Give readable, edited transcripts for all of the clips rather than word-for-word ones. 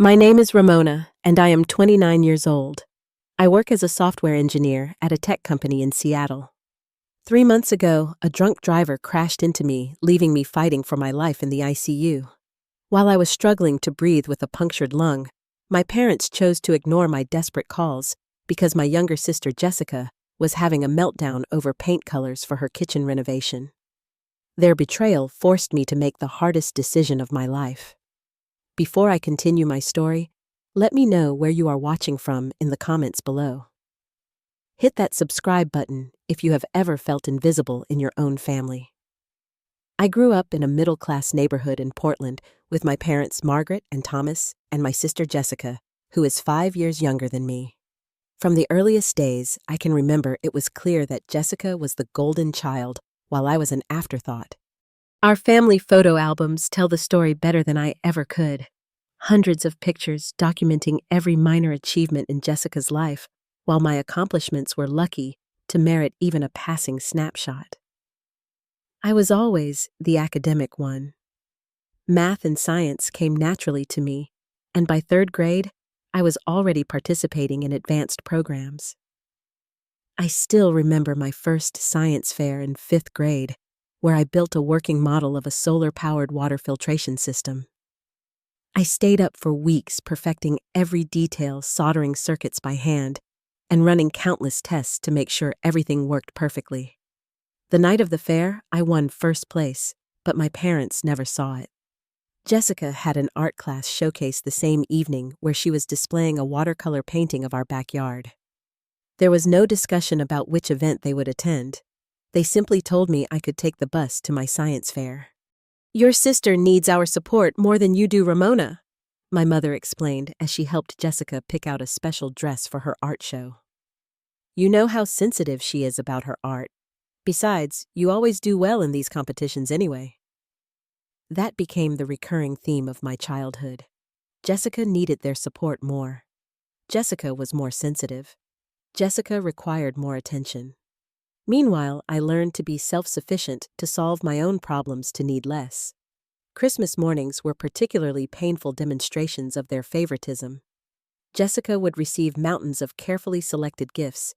My name is Ramona, and I am 29 years old. I work as a software engineer at a tech company in Seattle. 3 months ago, a drunk driver crashed into me, leaving me fighting for my life in the ICU. While I was struggling to breathe with a punctured lung, my parents chose to ignore my desperate calls because my younger sister Jessica was having a meltdown over paint colors for her kitchen renovation. Their betrayal forced me to make the hardest decision of my life. Before I continue my story, let me know where you are watching from in the comments below. Hit that subscribe button if you have ever felt invisible in your own family. I grew up in a middle-class neighborhood in Portland with my parents Margaret and Thomas and my sister Jessica, who is 5 years younger than me. From the earliest days, I can remember it was clear that Jessica was the golden child while I was an afterthought. Our family photo albums tell the story better than I ever could. Hundreds of pictures documenting every minor achievement in Jessica's life, while my accomplishments were lucky to merit even a passing snapshot. I was always the academic one. Math and science came naturally to me, and by third grade, I was already participating in advanced programs. I still remember my first science fair in 5th grade, where I built a working model of a solar-powered water filtration system. I stayed up for weeks perfecting every detail, soldering circuits by hand, and running countless tests to make sure everything worked perfectly. The night of the fair, I won first place, but my parents never saw it. Jessica had an art class showcase the same evening where she was displaying a watercolor painting of our backyard. There was no discussion about which event they would attend. They simply told me I could take the bus to my science fair. "Your sister needs our support more than you do Ramona," my mother explained as she helped Jessica pick out a special dress for her art show. "You know how sensitive she is about her art. Besides, you always do well in these competitions anyway." That became the recurring theme of my childhood. Jessica needed their support more. Jessica was more sensitive. Jessica required more attention. Meanwhile, I learned to be self-sufficient, to solve my own problems, to need less. Christmas mornings were particularly painful demonstrations of their favoritism. Jessica would receive mountains of carefully selected gifts,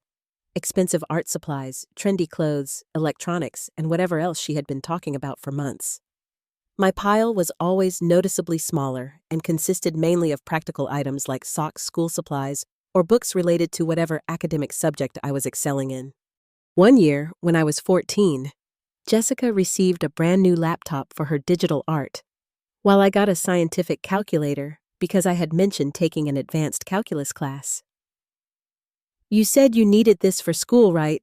expensive art supplies, trendy clothes, electronics, and whatever else she had been talking about for months. My pile was always noticeably smaller and consisted mainly of practical items like socks, school supplies, or books related to whatever academic subject I was excelling in. One year, when I was 14, Jessica received a brand new laptop for her digital art, while I got a scientific calculator because I had mentioned taking an advanced calculus class. "You said you needed this for school, right?"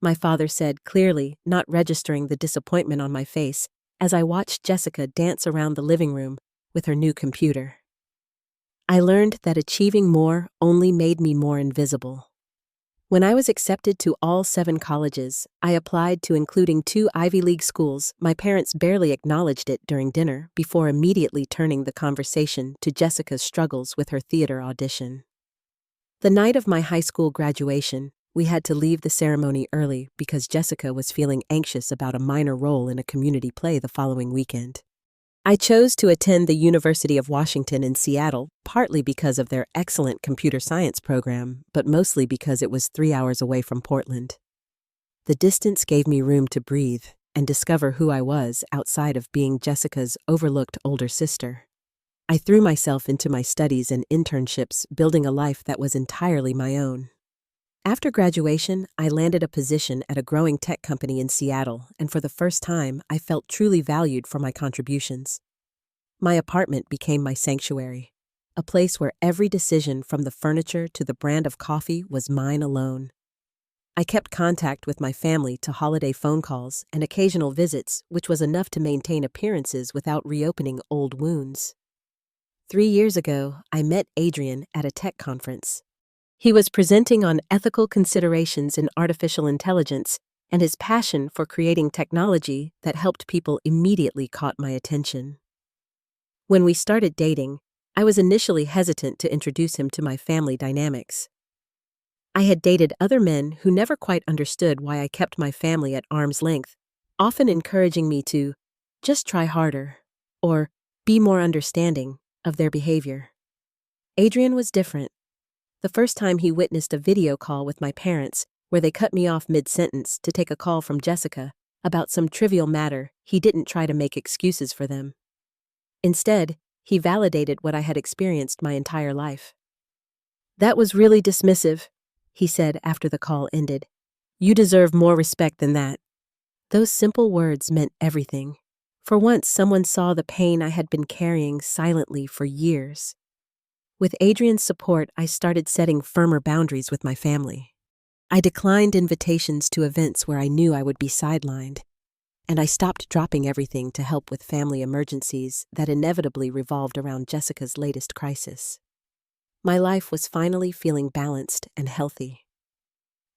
my father said clearly, not registering the disappointment on my face as I watched Jessica dance around the living room with her new computer. I learned that achieving more only made me more invisible. When I was accepted to all 7 colleges, I applied to including 2 Ivy League schools. My parents barely acknowledged it during dinner before immediately turning the conversation to Jessica's struggles with her theater audition. The night of my high school graduation, we had to leave the ceremony early because Jessica was feeling anxious about a minor role in a community play the following weekend. I chose to attend the University of Washington in Seattle, partly because of their excellent computer science program, but mostly because it was 3 hours away from Portland. The distance gave me room to breathe and discover who I was outside of being Jessica's overlooked older sister. I threw myself into my studies and internships, building a life that was entirely my own. After graduation, I landed a position at a growing tech company in Seattle, and for the first time, I felt truly valued for my contributions. My apartment became my sanctuary, a place where every decision from the furniture to the brand of coffee was mine alone. I kept contact with my family to holiday phone calls and occasional visits, which was enough to maintain appearances without reopening old wounds. 3 years ago, I met Adrian at a tech conference. He was presenting on ethical considerations in artificial intelligence, and his passion for creating technology that helped people immediately caught my attention. When we started dating, I was initially hesitant to introduce him to my family dynamics. I had dated other men who never quite understood why I kept my family at arm's length, often encouraging me to just try harder or be more understanding, of their behavior. Adrian was different. The first time he witnessed a video call with my parents, where they cut me off mid-sentence to take a call from Jessica about some trivial matter, he didn't try to make excuses for them. Instead, he validated what I had experienced my entire life. "That was really dismissive," he said after the call ended. "You deserve more respect than that." Those simple words meant everything. For once, someone saw the pain I had been carrying silently for years. With Adrian's support, I started setting firmer boundaries with my family. I declined invitations to events where I knew I would be sidelined, and I stopped dropping everything to help with family emergencies that inevitably revolved around Jessica's latest crisis. My life was finally feeling balanced and healthy.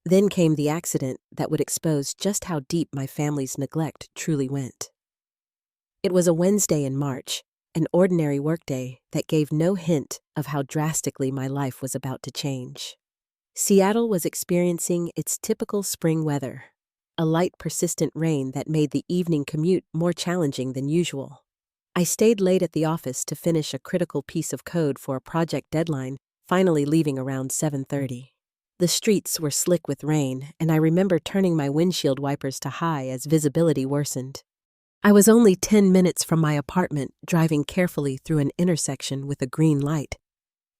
Then came the accident that would expose just how deep my family's neglect truly went. It was a Wednesday in March, an ordinary workday that gave no hint of how drastically my life was about to change. Seattle was experiencing its typical spring weather, a light, persistent rain that made the evening commute more challenging than usual. I stayed late at the office to finish a critical piece of code for a project deadline, finally leaving around 7:30. The streets were slick with rain, and I remember turning my windshield wipers to high as visibility worsened. I was only 10 minutes from my apartment, driving carefully through an intersection with a green light,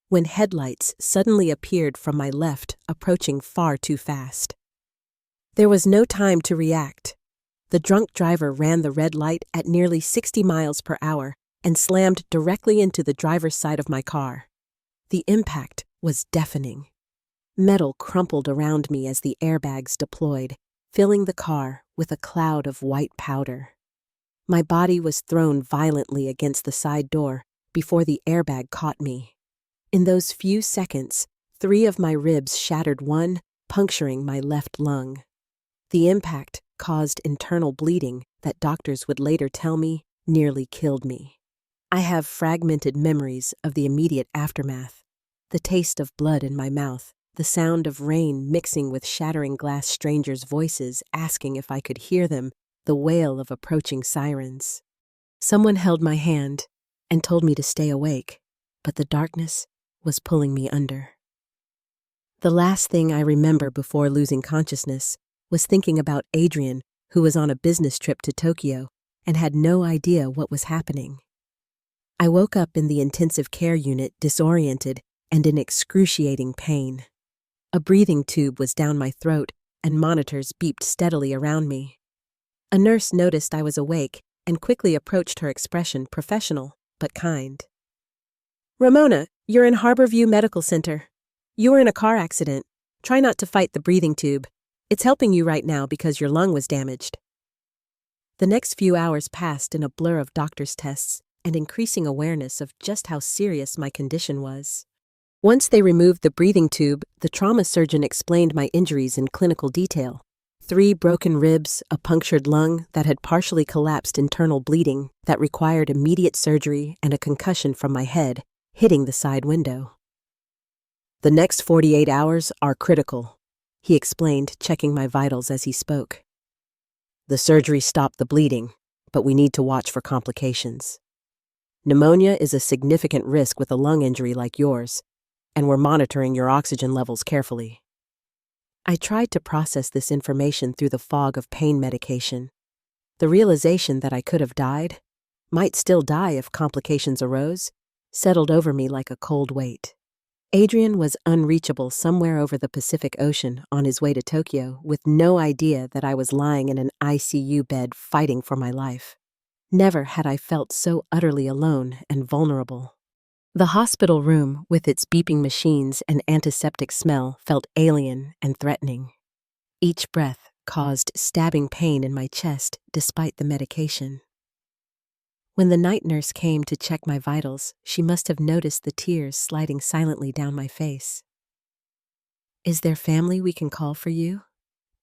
when headlights suddenly appeared from my left, approaching far too fast. There was no time to react. The drunk driver ran the red light at nearly 60 miles per hour and slammed directly into the driver's side of my car. The impact was deafening. Metal crumpled around me as the airbags deployed, filling the car with a cloud of white powder. My body was thrown violently against the side door before the airbag caught me. In those few seconds, 3 of my ribs shattered, one puncturing my left lung. The impact caused internal bleeding that doctors would later tell me nearly killed me. I have fragmented memories of the immediate aftermath: the taste of blood in my mouth, the sound of rain mixing with shattering glass, strangers' voices asking if I could hear them, the wail of approaching sirens. Someone held my hand and told me to stay awake, but the darkness was pulling me under. The last thing I remember before losing consciousness was thinking about Adrian, who was on a business trip to Tokyo and had no idea what was happening. I woke up in the intensive care unit, disoriented and in excruciating pain. A breathing tube was down my throat, and monitors beeped steadily around me. A nurse noticed I was awake and quickly approached, her expression professional but kind. "Ramona, you're in Harborview Medical Center. You were in a car accident. Try not to fight the breathing tube. It's helping you right now because your lung was damaged." The next few hours passed in a blur of doctors' tests and increasing awareness of just how serious my condition was. Once they removed the breathing tube, the trauma surgeon explained my injuries in clinical detail: 3 broken ribs, a punctured lung that had partially collapsed, internal bleeding that required immediate surgery, and a concussion from my head hitting the side window. "The next 48 hours are critical," he explained, checking my vitals as he spoke. "The surgery stopped the bleeding, but we need to watch for complications. Pneumonia is a significant risk with a lung injury like yours, and we're monitoring your oxygen levels carefully." I tried to process this information through the fog of pain medication. The realization that I could have died, might still die if complications arose, settled over me like a cold weight. Adrian was unreachable somewhere over the Pacific Ocean on his way to Tokyo, with no idea that I was lying in an ICU bed fighting for my life. Never had I felt so utterly alone and vulnerable. The hospital room, with its beeping machines and antiseptic smell, felt alien and threatening. Each breath caused stabbing pain in my chest despite the medication. When the night nurse came to check my vitals, she must have noticed the tears sliding silently down my face. "Is there family we can call for you?"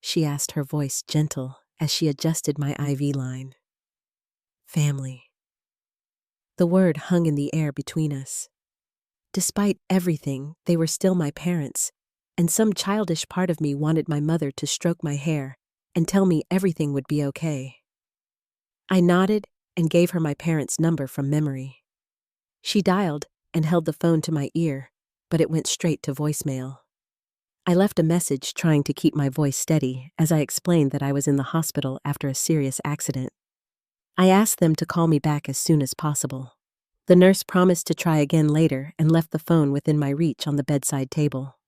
she asked, her voice gentle as she adjusted my IV line. Family. The word hung in the air between us. Despite everything, they were still my parents, and some childish part of me wanted my mother to stroke my hair and tell me everything would be okay. I nodded and gave her my parents' number from memory. She dialed and held the phone to my ear, but it went straight to voicemail. I left a message trying to keep my voice steady as I explained that I was in the hospital after a serious accident. I asked them to call me back as soon as possible. The nurse promised to try again later and left the phone within my reach on the bedside table.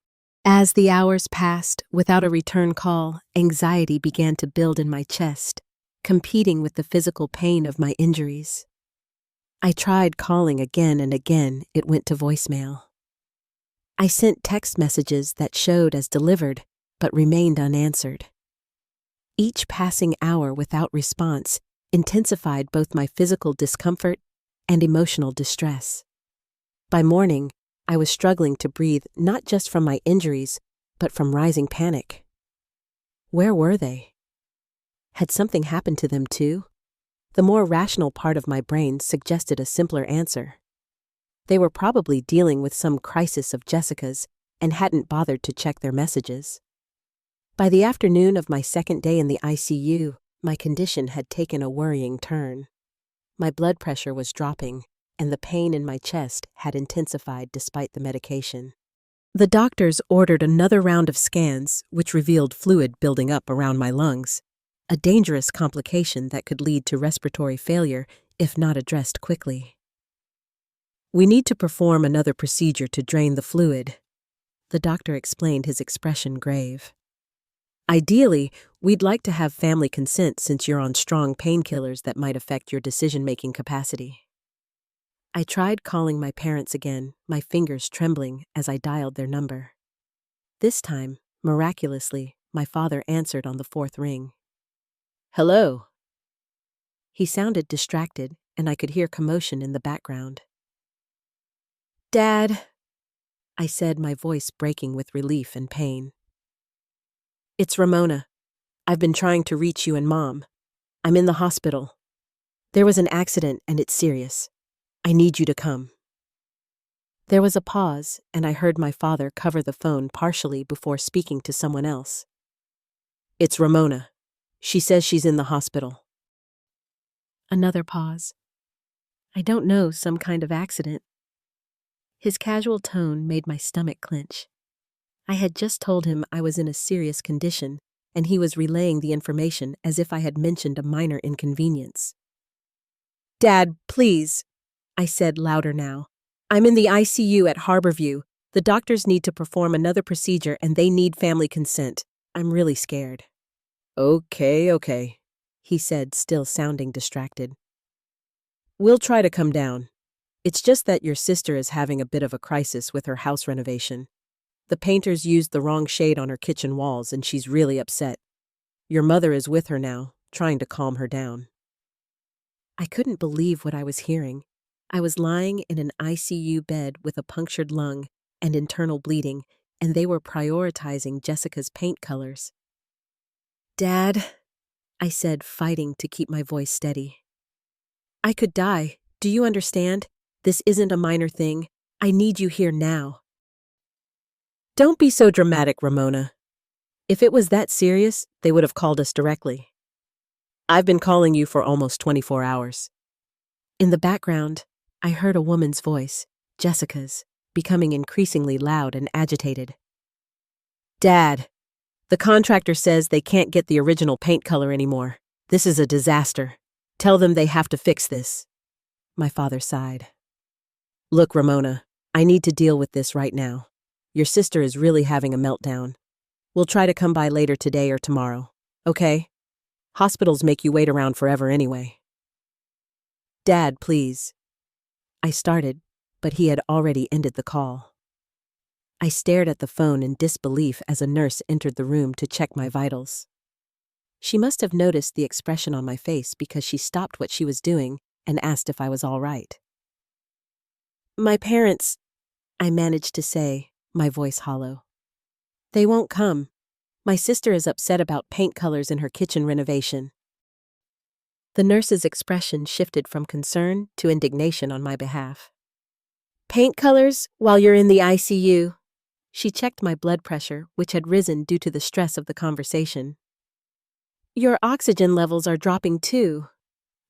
As the hours passed without a return call, anxiety began to build in my chest, competing with the physical pain of my injuries. I tried calling again and again. It went to voicemail. I sent text messages that showed as delivered, but remained unanswered. Each passing hour without response intensified both my physical discomfort and emotional distress. By morning, I was struggling to breathe not just from my injuries, but from rising panic. Where were they? Had something happened to them too? The more rational part of my brain suggested a simpler answer. They were probably dealing with some crisis of Jessica's and hadn't bothered to check their messages. By the afternoon of my second day in the ICU, my condition had taken a worrying turn. My blood pressure was dropping, and the pain in my chest had intensified despite the medication. The doctors ordered another round of scans, which revealed fluid building up around my lungs, a dangerous complication that could lead to respiratory failure if not addressed quickly. "We need to perform another procedure to drain the fluid," the doctor explained, his expression grave. "Ideally, we'd like to have family consent since you're on strong painkillers that might affect your decision-making capacity." I tried calling my parents again, my fingers trembling as I dialed their number. This time, miraculously, my father answered on the fourth ring. "Hello." He sounded distracted, and I could hear commotion in the background. "Dad," I said, my voice breaking with relief and pain. "It's Ramona. I've been trying to reach you and Mom. I'm in the hospital. There was an accident and it's serious. I need you to come." There was a pause, and I heard my father cover the phone partially before speaking to someone else. "It's Ramona. She says she's in the hospital." Another pause. "I don't know, some kind of accident." His casual tone made my stomach clench. I had just told him I was in a serious condition, and he was relaying the information as if I had mentioned a minor inconvenience. "Dad, please," I said louder now. "I'm in the ICU at Harborview. The doctors need to perform another procedure and they need family consent. I'm really scared." Okay, he said, still sounding distracted. "We'll try to come down. It's just that your sister is having a bit of a crisis with her house renovation. The painters used the wrong shade on her kitchen walls and she's really upset. Your mother is with her now, trying to calm her down." I couldn't believe what I was hearing. I was lying in an ICU bed with a punctured lung and internal bleeding, and they were prioritizing Jessica's paint colors. "Dad," I said, fighting to keep my voice steady. "I could die. Do you understand? This isn't a minor thing. I need you here now." "Don't be so dramatic, Ramona. If it was that serious, they would have called us directly. I've been calling you for almost 24 hours. In the background, I heard a woman's voice, Jessica's, becoming increasingly loud and agitated. "Dad, the contractor says they can't get the original paint color anymore. This is a disaster. Tell them they have to fix this." My father sighed. "Look, Ramona, I need to deal with this right now. Your sister is really having a meltdown. We'll try to come by later today or tomorrow, okay? Hospitals make you wait around forever anyway." "Dad, please." I started, but he had already ended the call. I stared at the phone in disbelief as a nurse entered the room to check my vitals. She must have noticed the expression on my face because she stopped what she was doing and asked if I was all right. "My parents," I managed to say, my voice hollow. "They won't come. My sister is upset about paint colors in her kitchen renovation." The nurse's expression shifted from concern to indignation on my behalf. "Paint colors while you're in the ICU?" She checked my blood pressure, which had risen due to the stress of the conversation. "Your oxygen levels are dropping too,"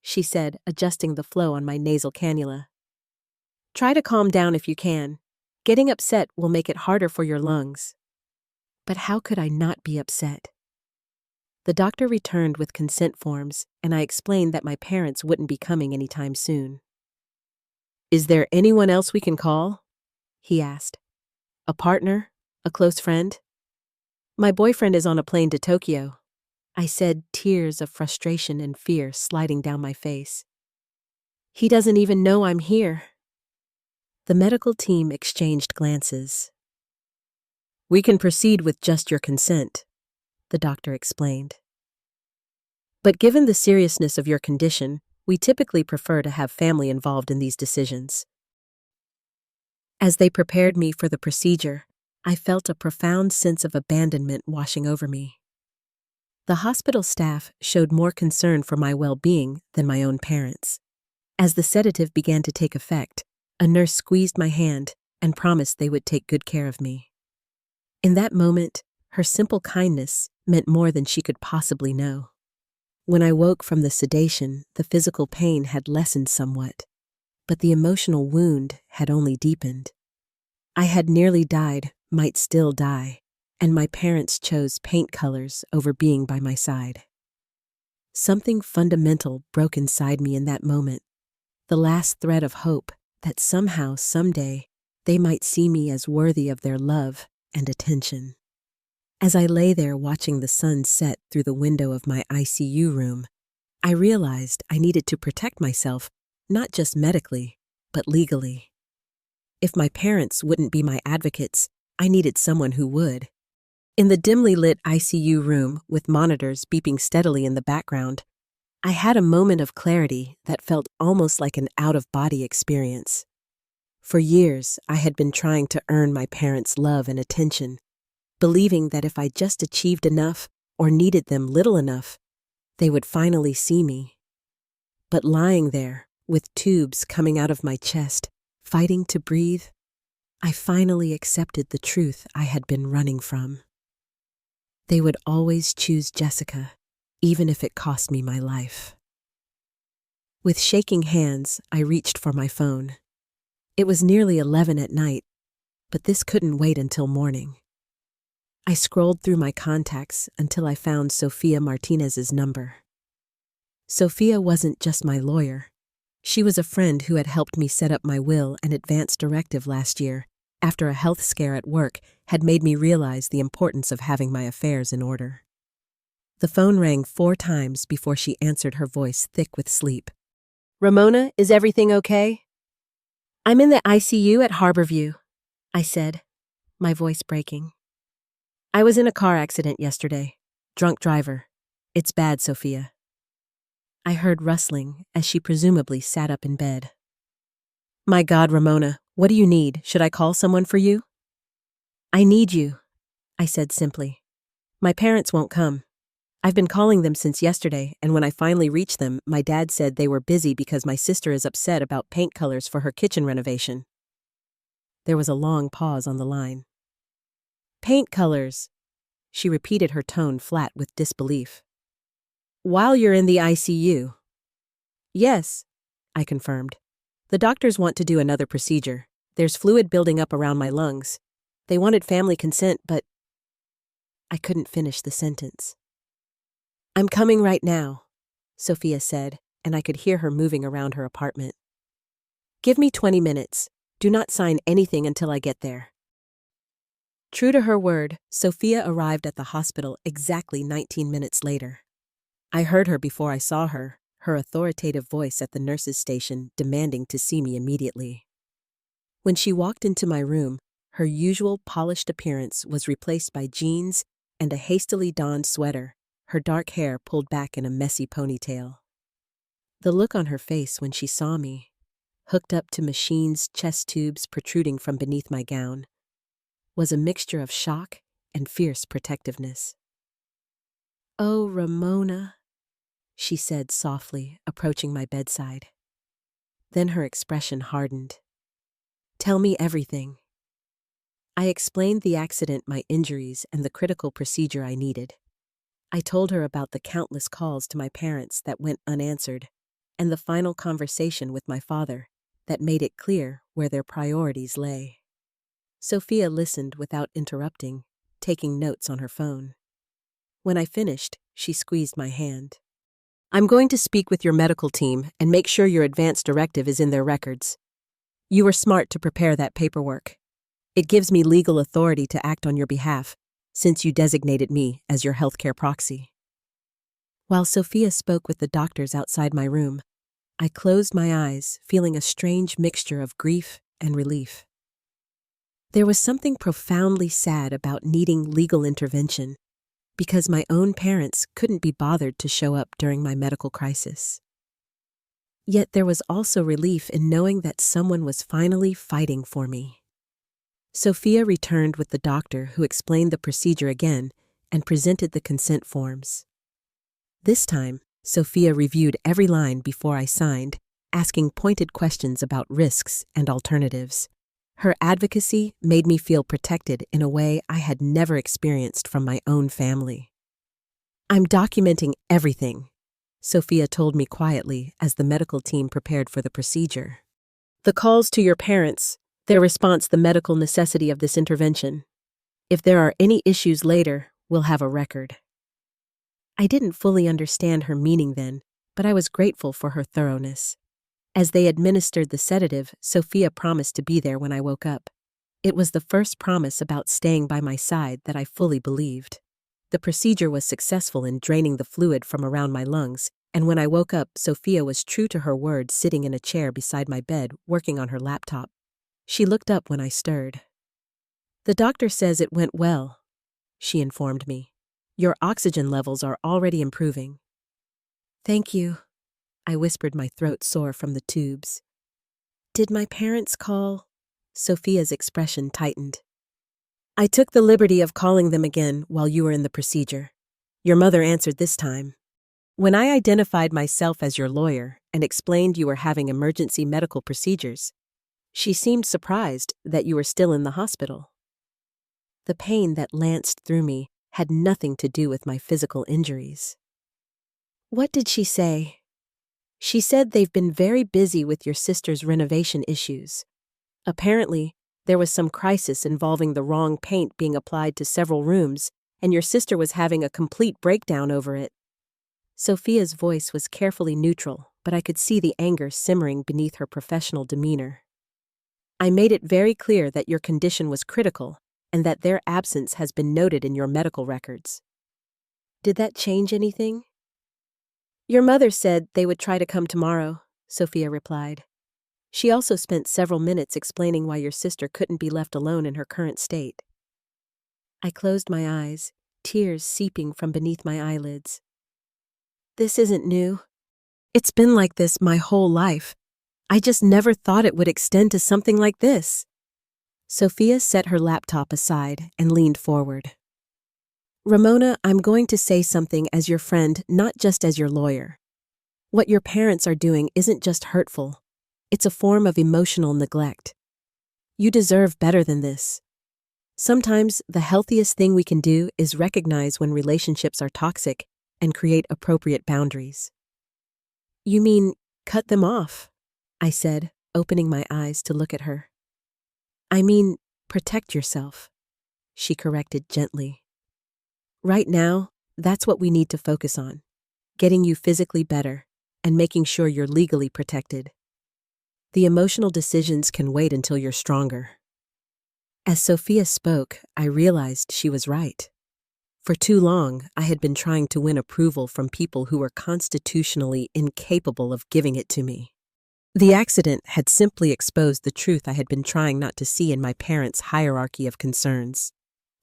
she said, adjusting the flow on my nasal cannula. Try to calm down if you can. Getting upset will make it harder for your lungs. But how could I not be upset? The doctor returned with consent forms, and I explained that my parents wouldn't be coming anytime soon. Is there anyone else we can call? He asked. A partner? A close friend? My boyfriend is on a plane to Tokyo, I said, tears of frustration and fear sliding down my face. He doesn't even know I'm here. The medical team exchanged glances. We can proceed with just your consent, the doctor explained. But given the seriousness of your condition, we typically prefer to have family involved in these decisions. As they prepared me for the procedure, I felt a profound sense of abandonment washing over me. The hospital staff showed more concern for my well-being than my own parents. As the sedative began to take effect, a nurse squeezed my hand and promised they would take good care of me. In that moment, her simple kindness meant more than she could possibly know. When I woke from the sedation, the physical pain had lessened somewhat, but the emotional wound had only deepened. I had nearly died, might still die, and my parents chose paint colors over being by my side. Something fundamental broke inside me in that moment, the last thread of hope that somehow, someday, they might see me as worthy of their love and attention. As I lay there watching the sun set through the window of my ICU room, I realized I needed to protect myself, not just medically, but legally. If my parents wouldn't be my advocates, I needed someone who would. In the dimly lit ICU room, with monitors beeping steadily in the background, I had a moment of clarity that felt almost like an out-of-body experience. For years, I had been trying to earn my parents' love and attention, believing that if I just achieved enough or needed them little enough, they would finally see me. But lying there, with tubes coming out of my chest, fighting to breathe, I finally accepted the truth I had been running from. They would always choose Jessica, even if it cost me my life. With shaking hands, I reached for my phone. It was nearly 11 at night, but this couldn't wait until morning. I scrolled through my contacts until I found Sophia Martinez's number. Sophia wasn't just my lawyer. She was a friend who had helped me set up my will and advance directive last year, after a health scare at work had made me realize the importance of having my affairs in order. The phone rang 4 times before she answered, her voice thick with sleep. Ramona, is everything okay? I'm in the ICU at Harborview, I said, my voice breaking. I was in a car accident yesterday. Drunk driver. It's bad, Sophia. I heard rustling as she presumably sat up in bed. My God, Ramona, what do you need? Should I call someone for you? I need you, I said simply. My parents won't come. I've been calling them since yesterday, and when I finally reached them, my dad said they were busy because my sister is upset about paint colors for her kitchen renovation. There was a long pause on the line. Paint colors, she repeated, her tone flat with disbelief. While you're in the ICU? Yes, I confirmed. The doctors want to do another procedure. There's fluid building up around my lungs. They wanted family consent, but I couldn't finish the sentence. I'm coming right now, Sophia said, and I could hear her moving around her apartment. Give me 20 minutes. Do not sign anything until I get there. True to her word, Sophia arrived at the hospital exactly 19 minutes later. I heard her before I saw her, her authoritative voice at the nurse's station demanding to see me immediately. When she walked into my room, her usual polished appearance was replaced by jeans and a hastily donned sweater, her dark hair pulled back in a messy ponytail. The look on her face when she saw me, hooked up to machines, chest tubes protruding from beneath my gown, was a mixture of shock and fierce protectiveness. Oh, Ramona, she said softly, approaching my bedside. Then her expression hardened. Tell me everything. I explained the accident, my injuries, and the critical procedure I needed. I told her about the countless calls to my parents that went unanswered, and the final conversation with my father that made it clear where their priorities lay. Sophia listened without interrupting, taking notes on her phone. When I finished, she squeezed my hand. I'm going to speak with your medical team and make sure your advance directive is in their records. You were smart to prepare that paperwork. It gives me legal authority to act on your behalf, since you designated me as your healthcare proxy. While Sophia spoke with the doctors outside my room, I closed my eyes, feeling a strange mixture of grief and relief. There was something profoundly sad about needing legal intervention, because my own parents couldn't be bothered to show up during my medical crisis. Yet there was also relief in knowing that someone was finally fighting for me. Sophia returned with the doctor, who explained the procedure again and presented the consent forms. This time, Sophia reviewed every line before I signed, asking pointed questions about risks and alternatives. Her advocacy made me feel protected in a way I had never experienced from my own family. I'm documenting everything, Sophia told me quietly as the medical team prepared for the procedure. The calls to your parents, their response, the medical necessity of this intervention. If there are any issues later, we'll have a record. I didn't fully understand her meaning then, but I was grateful for her thoroughness. As they administered the sedative, Sophia promised to be there when I woke up. It was the first promise about staying by my side that I fully believed. The procedure was successful in draining the fluid from around my lungs, and when I woke up, Sophia was true to her word, sitting in a chair beside my bed, working on her laptop. She looked up when I stirred. The doctor says it went well, she informed me. Your oxygen levels are already improving. Thank you, I whispered, my throat sore from the tubes. Did my parents call? Sophia's expression tightened. I took the liberty of calling them again while you were in the procedure. Your mother answered this time. When I identified myself as your lawyer and explained you were having emergency medical procedures, she seemed surprised that you were still in the hospital. The pain that lanced through me had nothing to do with my physical injuries. What did she say? She said they've been very busy with your sister's renovation issues. Apparently, there was some crisis involving the wrong paint being applied to several rooms, and your sister was having a complete breakdown over it. Sophia's voice was carefully neutral, but I could see the anger simmering beneath her professional demeanor. I made it very clear that your condition was critical and that their absence has been noted in your medical records. Did that change anything? Your mother said they would try to come tomorrow, Sophia replied. She also spent several minutes explaining why your sister couldn't be left alone in her current state. I closed my eyes, tears seeping from beneath my eyelids. This isn't new. It's been like this my whole life. I just never thought it would extend to something like this. Sophia set her laptop aside and leaned forward. Ramona, I'm going to say something as your friend, not just as your lawyer. What your parents are doing isn't just hurtful. It's a form of emotional neglect. You deserve better than this. Sometimes the healthiest thing we can do is recognize when relationships are toxic and create appropriate boundaries. You mean cut them off? I said, opening my eyes to look at her. I mean, protect yourself, she corrected gently. Right now, that's what we need to focus on, getting you physically better and making sure you're legally protected. The emotional decisions can wait until you're stronger. As Sophia spoke, I realized she was right. For too long, I had been trying to win approval from people who were constitutionally incapable of giving it to me. The accident had simply exposed the truth I had been trying not to see in my parents' hierarchy of concerns.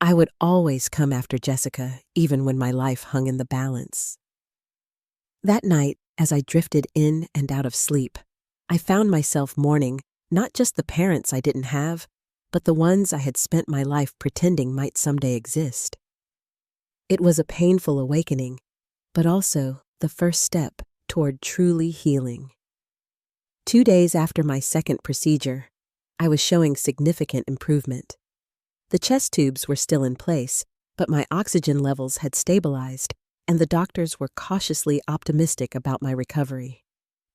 I would always come after Jessica, even when my life hung in the balance. That night, as I drifted in and out of sleep, I found myself mourning not just the parents I didn't have, but the ones I had spent my life pretending might someday exist. It was a painful awakening, but also the first step toward truly healing. 2 days after my second procedure, I was showing significant improvement. The chest tubes were still in place, but my oxygen levels had stabilized, and the doctors were cautiously optimistic about my recovery.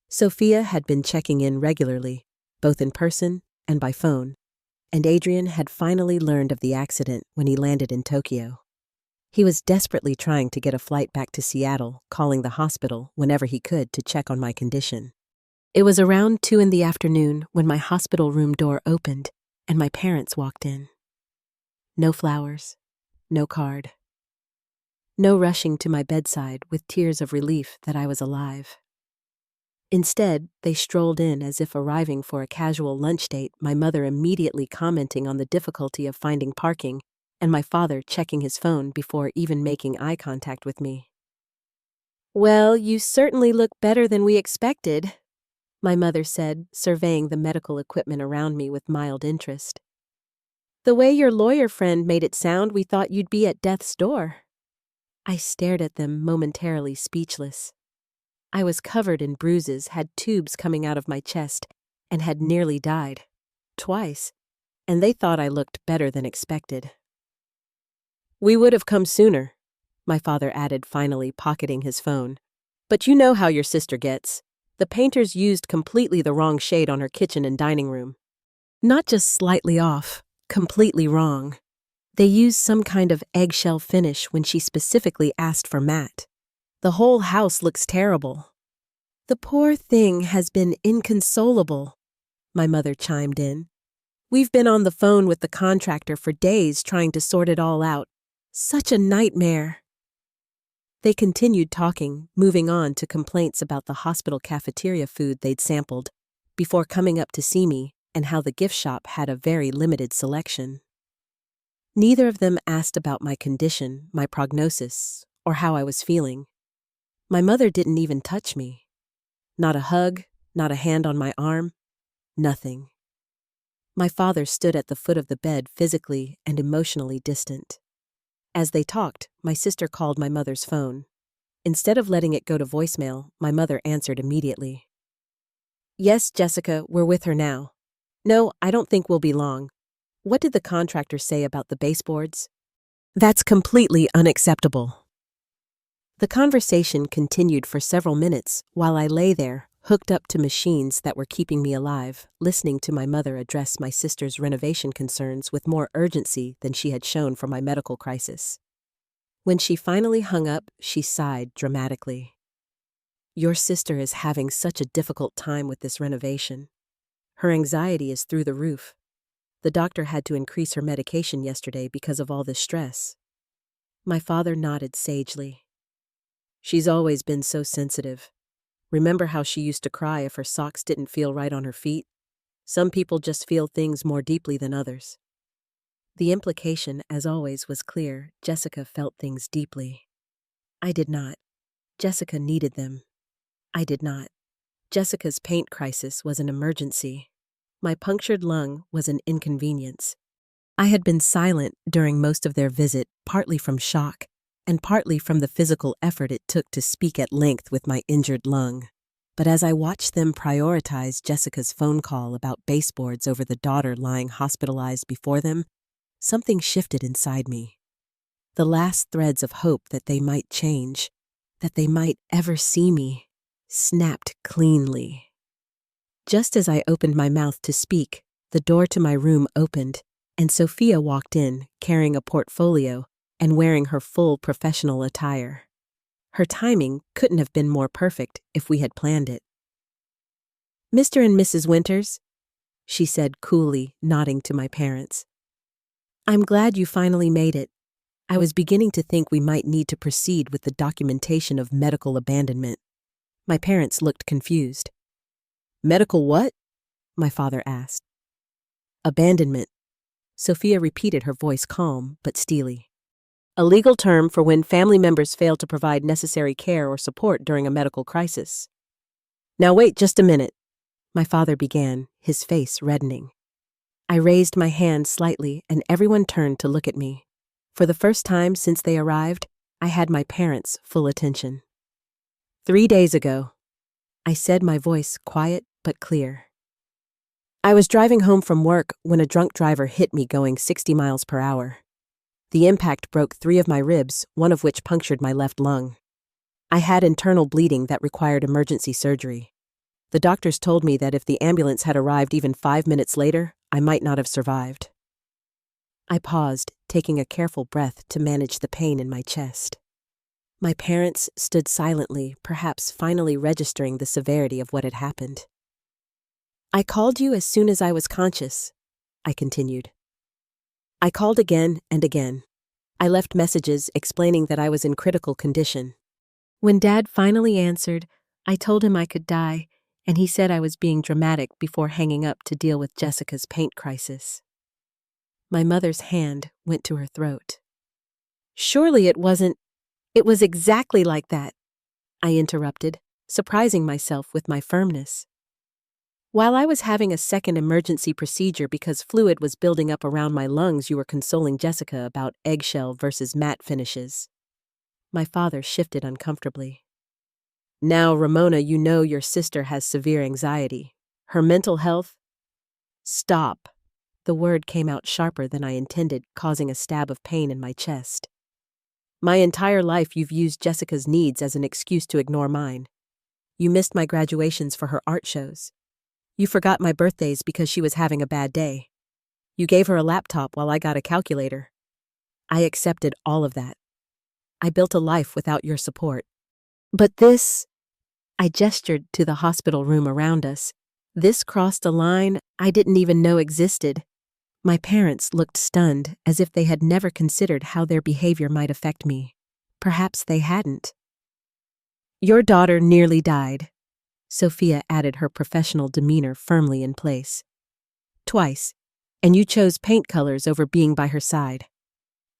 Sophia had been checking in regularly, both in person and by phone, and Adrian had finally learned of the accident when he landed in Tokyo. He was desperately trying to get a flight back to Seattle, calling the hospital whenever he could to check on my condition. It was around 2 in the afternoon when my hospital room door opened and my parents walked in. No flowers, no card. No rushing to my bedside with tears of relief that I was alive. Instead, they strolled in as if arriving for a casual lunch date, my mother immediately commenting on the difficulty of finding parking, and my father checking his phone before even making eye contact with me. "Well, you certainly look better than we expected," my mother said, surveying the medical equipment around me with mild interest. "The way your lawyer friend made it sound, we thought you'd be at death's door." I stared at them, momentarily speechless. I was covered in bruises, had tubes coming out of my chest, and had nearly died. Twice. And they thought I looked better than expected. "We would have come sooner," my father added, finally pocketing his phone. "But you know how your sister gets. The painters used completely the wrong shade on her kitchen and dining room. Not just slightly off, completely wrong. They used some kind of eggshell finish when she specifically asked for matte. The whole house looks terrible." "The poor thing has been inconsolable," my mother chimed in. "We've been on the phone with the contractor for days trying to sort it all out. Such a nightmare." They continued talking, moving on to complaints about the hospital cafeteria food they'd sampled, before coming up to see me and how the gift shop had a very limited selection. Neither of them asked about my condition, my prognosis, or how I was feeling. My mother didn't even touch me. Not a hug, not a hand on my arm, nothing. My father stood at the foot of the bed, physically and emotionally distant. As they talked, my sister called my mother's phone. Instead of letting it go to voicemail, my mother answered immediately. "Yes, Jessica, we're with her now. No, I don't think we'll be long. What did the contractor say about the baseboards?" "That's completely unacceptable." The conversation continued for several minutes while I lay there, hooked up to machines that were keeping me alive, listening to my mother address my sister's renovation concerns with more urgency than she had shown for my medical crisis. When she finally hung up, she sighed dramatically. "Your sister is having such a difficult time with this renovation. Her anxiety is through the roof. The doctor had to increase her medication yesterday because of all this stress." My father nodded sagely. "She's always been so sensitive. Remember how she used to cry if her socks didn't feel right on her feet? Some people just feel things more deeply than others." The implication, as always, was clear. Jessica felt things deeply. I did not. Jessica needed them. I did not. Jessica's paint crisis was an emergency. My punctured lung was an inconvenience. I had been silent during most of their visit, partly from shock, and partly from the physical effort it took to speak at length with my injured lung. But as I watched them prioritize Jessica's phone call about baseboards over the daughter lying hospitalized before them, something shifted inside me. The last threads of hope that they might change, that they might ever see me, snapped cleanly. Just as I opened my mouth to speak, the door to my room opened, and Sophia walked in, carrying a portfolio and wearing her full professional attire. Her timing couldn't have been more perfect if we had planned it. "Mr. and Mrs. Winters," she said coolly, nodding to my parents. "I'm glad you finally made it. I was beginning to think we might need to proceed with the documentation of medical abandonment." My parents looked confused. "Medical what?" my father asked. "Abandonment," Sophia repeated, her voice calm but steely. "A legal term for when family members fail to provide necessary care or support during a medical crisis." "Now wait just a minute," my father began, his face reddening. I raised my hand slightly and everyone turned to look at me. For the first time since they arrived, I had my parents' full attention. 3 days ago," I said, my voice quiet but clear. "I was driving home from work when a drunk driver hit me going 60 miles per hour. The impact broke 3 of my ribs, one of which punctured my left lung. I had internal bleeding that required emergency surgery. The doctors told me that if the ambulance had arrived even 5 minutes later, I might not have survived. I paused, taking a careful breath to manage the pain in my chest. My parents stood silently, perhaps finally registering the severity of what had happened. I called you as soon as I was conscious, I continued. I called again and again. I left messages explaining that I was in critical condition. When Dad finally answered, I told him I could die, and he said I was being dramatic before hanging up to deal with Jessica's paint crisis. My mother's hand went to her throat. Surely it wasn't. It was exactly like that, I interrupted, surprising myself with my firmness. While I was having a second emergency procedure because fluid was building up around my lungs, you were consoling Jessica about eggshell versus matte finishes. My father shifted uncomfortably. Now, Ramona, you know your sister has severe anxiety. Her mental health? Stop. The word came out sharper than I intended, causing a stab of pain in my chest. My entire life you've used Jessica's needs as an excuse to ignore mine. You missed my graduations for her art shows. You forgot my birthdays because she was having a bad day. You gave her a laptop while I got a calculator. I accepted all of that. I built a life without your support. But this, I gestured to the hospital room around us. This crossed a line I didn't even know existed. My parents looked stunned, as if they had never considered how their behavior might affect me. Perhaps they hadn't. Your daughter nearly died. Sophia added, her professional demeanor firmly in place. Twice, and you chose paint colors over being by her side.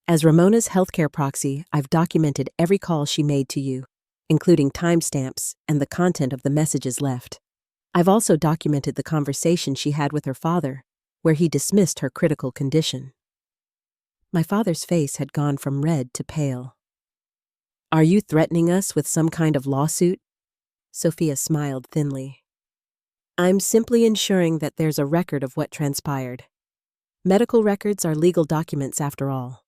As Ramona's healthcare proxy, I've documented every call she made to you, including timestamps and the content of the messages left. I've also documented the conversation she had with her father, where he dismissed her critical condition. My father's face had gone from red to pale. Are you threatening us with some kind of lawsuit? Sophia smiled thinly. I'm simply ensuring that there's a record of what transpired. Medical records are legal documents after all.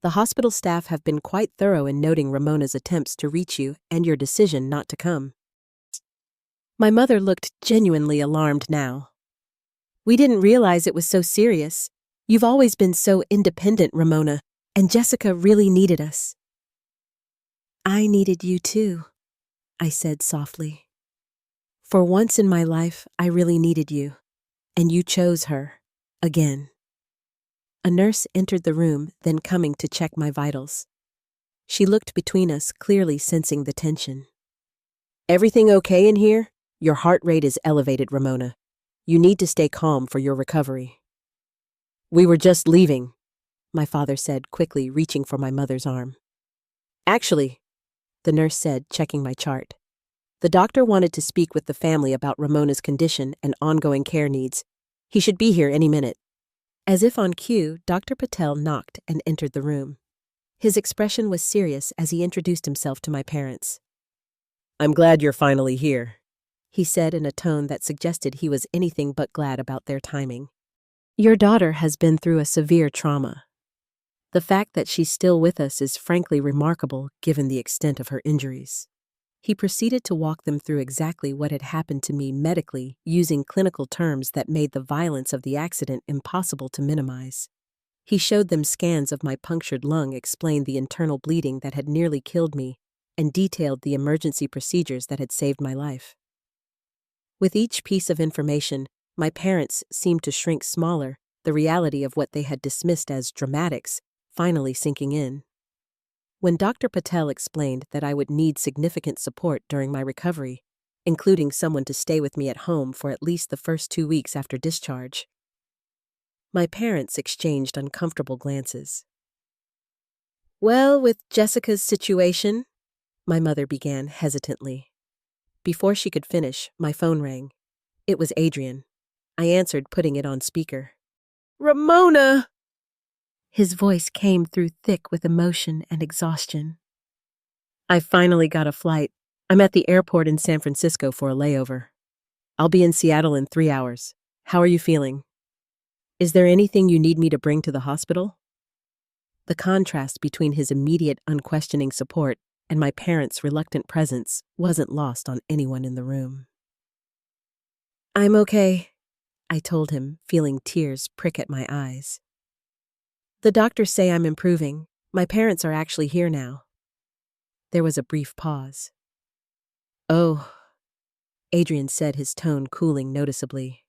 The hospital staff have been quite thorough in noting Ramona's attempts to reach you and your decision not to come. My mother looked genuinely alarmed now. We didn't realize it was so serious. You've always been so independent, Ramona, and Jessica really needed us. I needed you too, I said softly. For once in my life, I really needed you, and you chose her, again. A nurse entered the room, then coming to check my vitals. She looked between us, clearly sensing the tension. Everything okay in here? Your heart rate is elevated, Ramona. You need to stay calm for your recovery. We were just leaving, my father said, quickly reaching for my mother's arm. Actually, the nurse said, checking my chart. The doctor wanted to speak with the family about Ramona's condition and ongoing care needs. He should be here any minute. As if on cue, Dr. Patel knocked and entered the room. His expression was serious as he introduced himself to my parents. I'm glad you're finally here, he said in a tone that suggested he was anything but glad about their timing. Your daughter has been through a severe trauma. The fact that she's still with us is frankly remarkable given the extent of her injuries. He proceeded to walk them through exactly what had happened to me medically, using clinical terms that made the violence of the accident impossible to minimize. He showed them scans of my punctured lung, explained the internal bleeding that had nearly killed me, and detailed the emergency procedures that had saved my life. With each piece of information, my parents seemed to shrink smaller, the reality of what they had dismissed as dramatics finally sinking in. When Dr. Patel explained that I would need significant support during my recovery, including someone to stay with me at home for at least the first 2 weeks after discharge, my parents exchanged uncomfortable glances. Well, with Jessica's situation, my mother began hesitantly. Before she could finish, my phone rang. It was Adrian. I answered, putting it on speaker. Ramona! His voice came through thick with emotion and exhaustion. I finally got a flight. I'm at the airport in San Francisco for a layover. I'll be in Seattle in 3 hours. How are you feeling? Is there anything you need me to bring to the hospital? The contrast between his immediate, unquestioning support and my parents' reluctant presence wasn't lost on anyone in the room. I'm okay, I told him, feeling tears prick at my eyes. The doctors say I'm improving. My parents are actually here now. There was a brief pause. Oh, Adrian said, his tone cooling noticeably.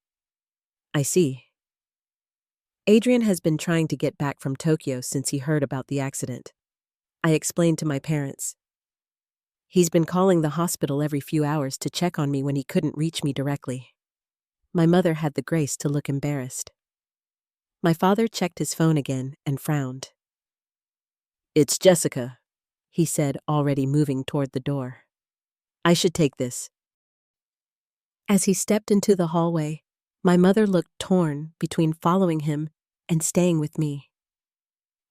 I see. Adrian has been trying to get back from Tokyo since he heard about the accident. I explained to my parents. He's been calling the hospital every few hours to check on me when he couldn't reach me directly. My mother had the grace to look embarrassed. My father checked his phone again and frowned. It's Jessica, he said, already moving toward the door. I should take this. As he stepped into the hallway, my mother looked torn between following him and staying with me.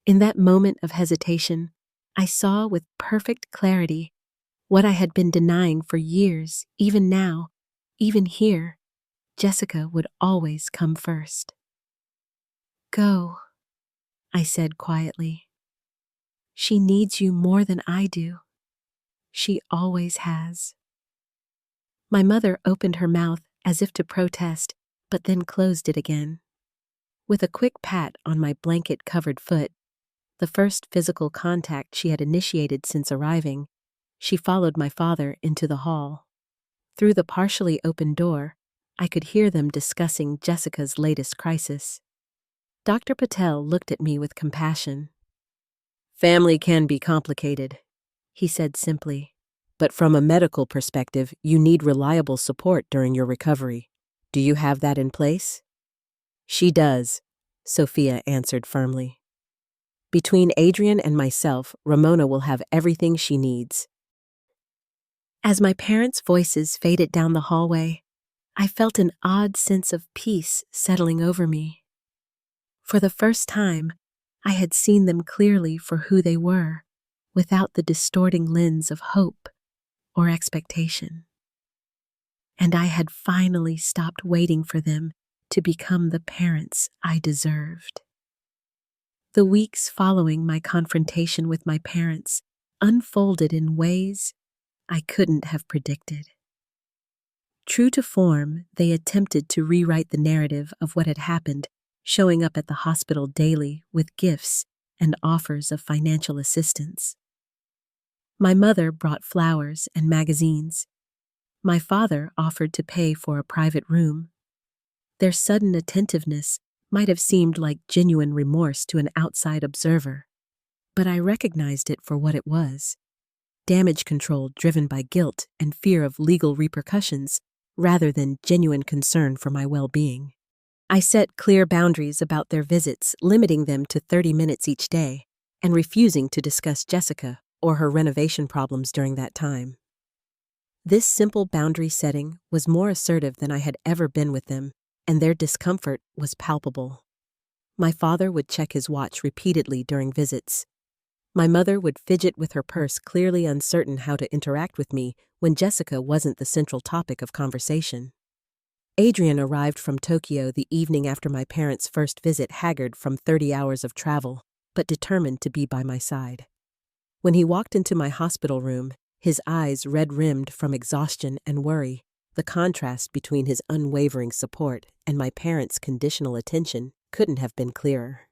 In that moment of hesitation, I saw with perfect clarity what I had been denying for years. Even now, even here, Jessica would always come first. Go, I said quietly. She needs you more than I do. She always has. My mother opened her mouth as if to protest, but then closed it again. With a quick pat on my blanket-covered foot, the first physical contact she had initiated since arriving, she followed my father into the hall. Through the partially open door, I could hear them discussing Jessica's latest crisis. Dr. Patel looked at me with compassion. Family can be complicated, he said simply. But from a medical perspective, you need reliable support during your recovery. Do you have that in place? She does, Sophia answered firmly. Between Adrian and myself, Ramona will have everything she needs. As my parents' voices faded down the hallway, I felt an odd sense of peace settling over me. For the first time, I had seen them clearly for who they were, without the distorting lens of hope or expectation. And I had finally stopped waiting for them to become the parents I deserved. The weeks following my confrontation with my parents unfolded in ways I couldn't have predicted. True to form, they attempted to rewrite the narrative of what had happened, showing up at the hospital daily with gifts and offers of financial assistance. My mother brought flowers and magazines. My father offered to pay for a private room. Their sudden attentiveness might have seemed like genuine remorse to an outside observer, but I recognized it for what it was: damage control driven by guilt and fear of legal repercussions rather than genuine concern for my well-being. I set clear boundaries about their visits, limiting them to 30 minutes each day, and refusing to discuss Jessica or her renovation problems during that time. This simple boundary setting was more assertive than I had ever been with them, and their discomfort was palpable. My father would check his watch repeatedly during visits. My mother would fidget with her purse, clearly uncertain how to interact with me when Jessica wasn't the central topic of conversation. Adrian arrived from Tokyo the evening after my parents' first visit, haggard from 30 hours of travel, but determined to be by my side. When he walked into my hospital room, his eyes red-rimmed from exhaustion and worry, the contrast between his unwavering support and my parents' conditional attention couldn't have been clearer.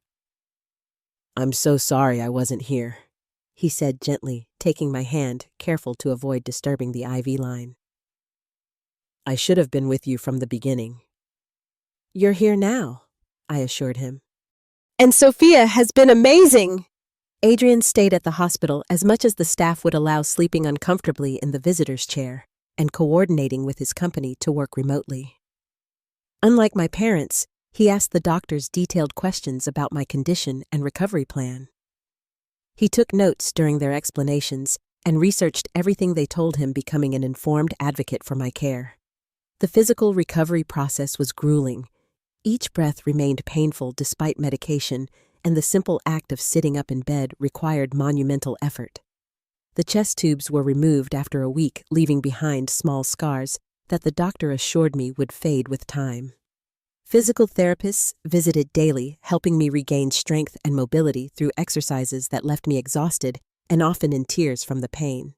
"I'm so sorry I wasn't here," he said gently, taking my hand, careful to avoid disturbing the IV line. "I should have been with you from the beginning." "You're here now," I assured him. "And Sophia has been amazing!" Adrian stayed at the hospital as much as the staff would allow, sleeping uncomfortably in the visitor's chair and coordinating with his company to work remotely. Unlike my parents, he asked the doctors detailed questions about my condition and recovery plan. He took notes during their explanations and researched everything they told him, becoming an informed advocate for my care. The physical recovery process was grueling. Each breath remained painful despite medication, and the simple act of sitting up in bed required monumental effort. The chest tubes were removed after a week, leaving behind small scars that the doctor assured me would fade with time. Physical therapists visited daily, helping me regain strength and mobility through exercises that left me exhausted and often in tears from the pain.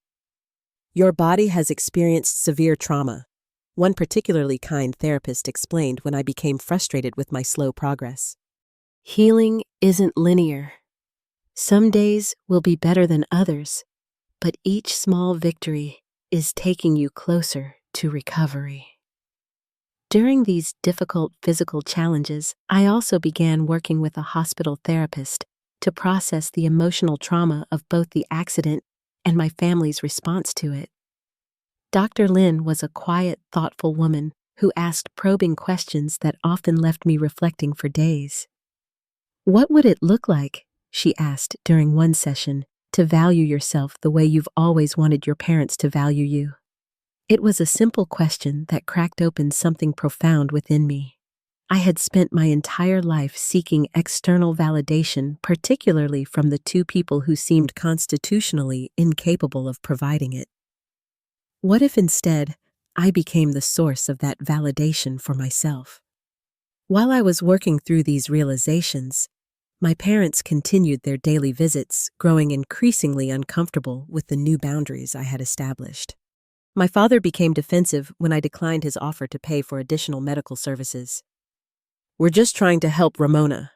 "Your body has experienced severe trauma. One particularly kind therapist explained when I became frustrated with my slow progress. Healing isn't linear. Some days will be better than others, but each small victory is taking you closer to recovery. During these difficult physical challenges, I also began working with a hospital therapist to process the emotional trauma of both the accident and my family's response to it. Dr. Lin was a quiet, thoughtful woman who asked probing questions that often left me reflecting for days. What would it look like, she asked during one session, to value yourself the way you've always wanted your parents to value you? It was a simple question that cracked open something profound within me. I had spent my entire life seeking external validation, particularly from the two people who seemed constitutionally incapable of providing it. What if instead, I became the source of that validation for myself? While I was working through these realizations, my parents continued their daily visits, growing increasingly uncomfortable with the new boundaries I had established. My father became defensive when I declined his offer to pay for additional medical services. "We're just trying to help Ramona,"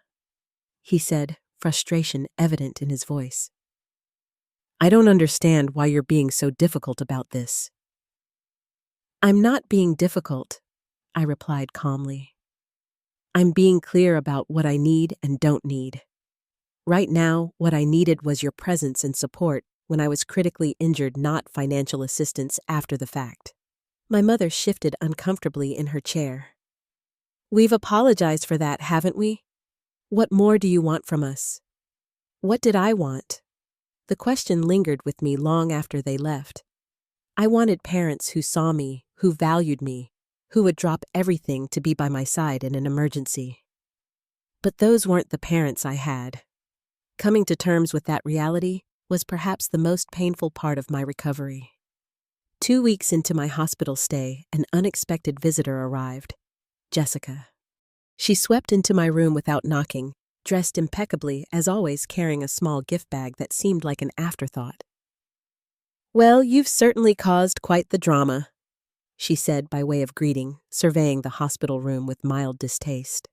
he said, frustration evident in his voice. "I don't understand why you're being so difficult about this." "I'm not being difficult," I replied calmly. "I'm being clear about what I need and don't need. Right now, what I needed was your presence and support when I was critically injured, not financial assistance after the fact." My mother shifted uncomfortably in her chair. "We've apologized for that, haven't we? What more do you want from us?" What did I want? The question lingered with me long after they left. I wanted parents who saw me, who valued me, who would drop everything to be by my side in an emergency. But those weren't the parents I had. Coming to terms with that reality was perhaps the most painful part of my recovery. 2 weeks into my hospital stay, an unexpected visitor arrived, Jessica. She swept into my room without knocking, dressed impeccably, as always carrying a small gift bag that seemed like an afterthought. "Well, you've certainly caused quite the drama," she said by way of greeting, surveying the hospital room with mild distaste.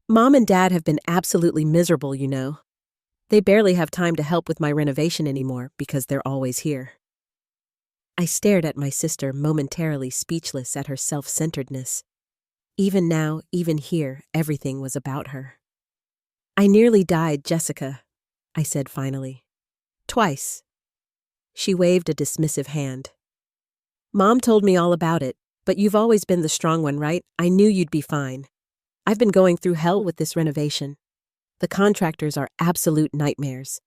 "Mom and Dad have been absolutely miserable, you know. They barely have time to help with my renovation anymore because they're always here." I stared at my sister, momentarily speechless at her self-centeredness. Even now, even here, everything was about her. "I nearly died, Jessica," I said finally. "Twice." She waved a dismissive hand. "Mom told me all about it, but you've always been the strong one, right? I knew you'd be fine. I've been going through hell with this renovation. The contractors are absolute nightmares.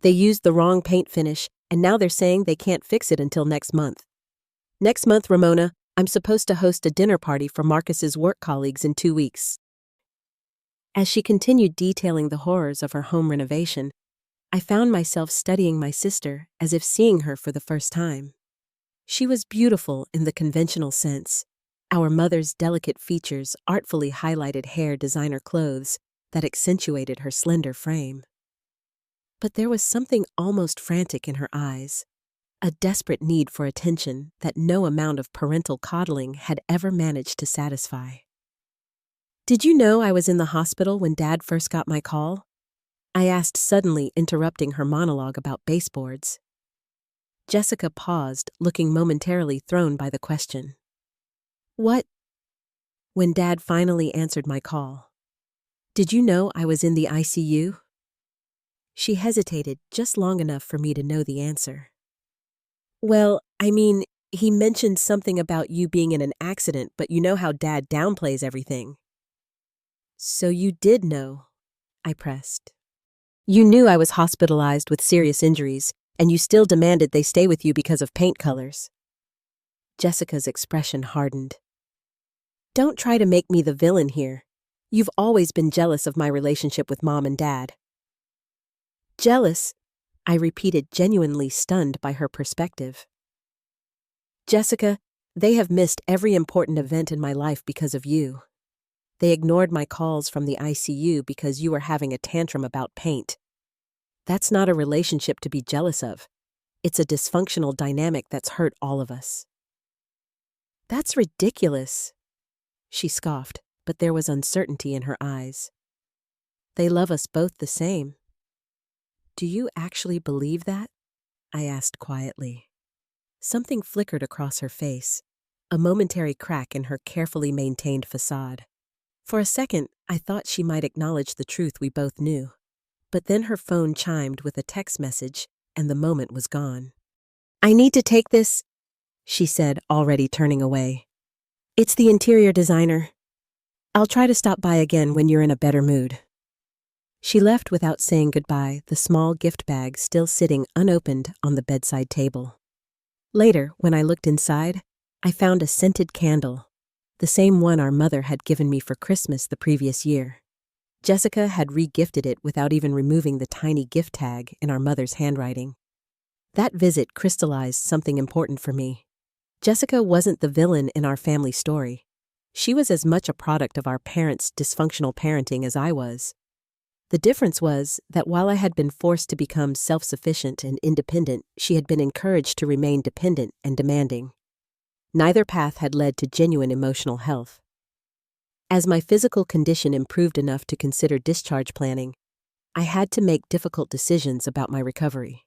They used the wrong paint finish, and now they're saying they can't fix it until next month. Next month, Ramona, I'm supposed to host a dinner party for Marcus's work colleagues in 2 weeks." As she continued detailing the horrors of her home renovation, I found myself studying my sister as if seeing her for the first time. She was beautiful in the conventional sense, our mother's delicate features, artfully highlighted hair, designer clothes that accentuated her slender frame. But there was something almost frantic in her eyes, a desperate need for attention that no amount of parental coddling had ever managed to satisfy. "Did you know I was in the hospital when Dad first got my call?" I asked, suddenly interrupting her monologue about baseboards. Jessica paused, looking momentarily thrown by the question. "What?" "When Dad finally answered my call. Did you know I was in the ICU?" She hesitated just long enough for me to know the answer. "Well, I mean, he mentioned something about you being in an accident, but you know how Dad downplays everything." "So you did know," I pressed. "You knew I was hospitalized with serious injuries, and you still demanded they stay with you because of paint colors." Jessica's expression hardened. "Don't try to make me the villain here. You've always been jealous of my relationship with Mom and Dad." "Jealous?" I repeated, genuinely stunned by her perspective. "Jessica, they have missed every important event in my life because of you. They ignored my calls from the ICU because you were having a tantrum about paint. That's not a relationship to be jealous of. It's a dysfunctional dynamic that's hurt all of us." That's ridiculous, she scoffed, but there was uncertainty in her eyes. They love us both the same. Do you actually believe that? I asked quietly. Something flickered across her face, a momentary crack in her carefully maintained facade. For a second, I thought she might acknowledge the truth we both knew. But then her phone chimed with a text message, and the moment was gone. I need to take this, she said, already turning away. It's the interior designer. I'll try to stop by again when you're in a better mood. She left without saying goodbye, the small gift bag still sitting unopened on the bedside table. Later, when I looked inside, I found a scented candle, the same one our mother had given me for Christmas the previous year. Jessica had re-gifted it without even removing the tiny gift tag in our mother's handwriting. That visit crystallized something important for me. Jessica wasn't the villain in our family story. She was as much a product of our parents' dysfunctional parenting as I was. The difference was that while I had been forced to become self-sufficient and independent, she had been encouraged to remain dependent and demanding. Neither path had led to genuine emotional health. As my physical condition improved enough to consider discharge planning, I had to make difficult decisions about my recovery.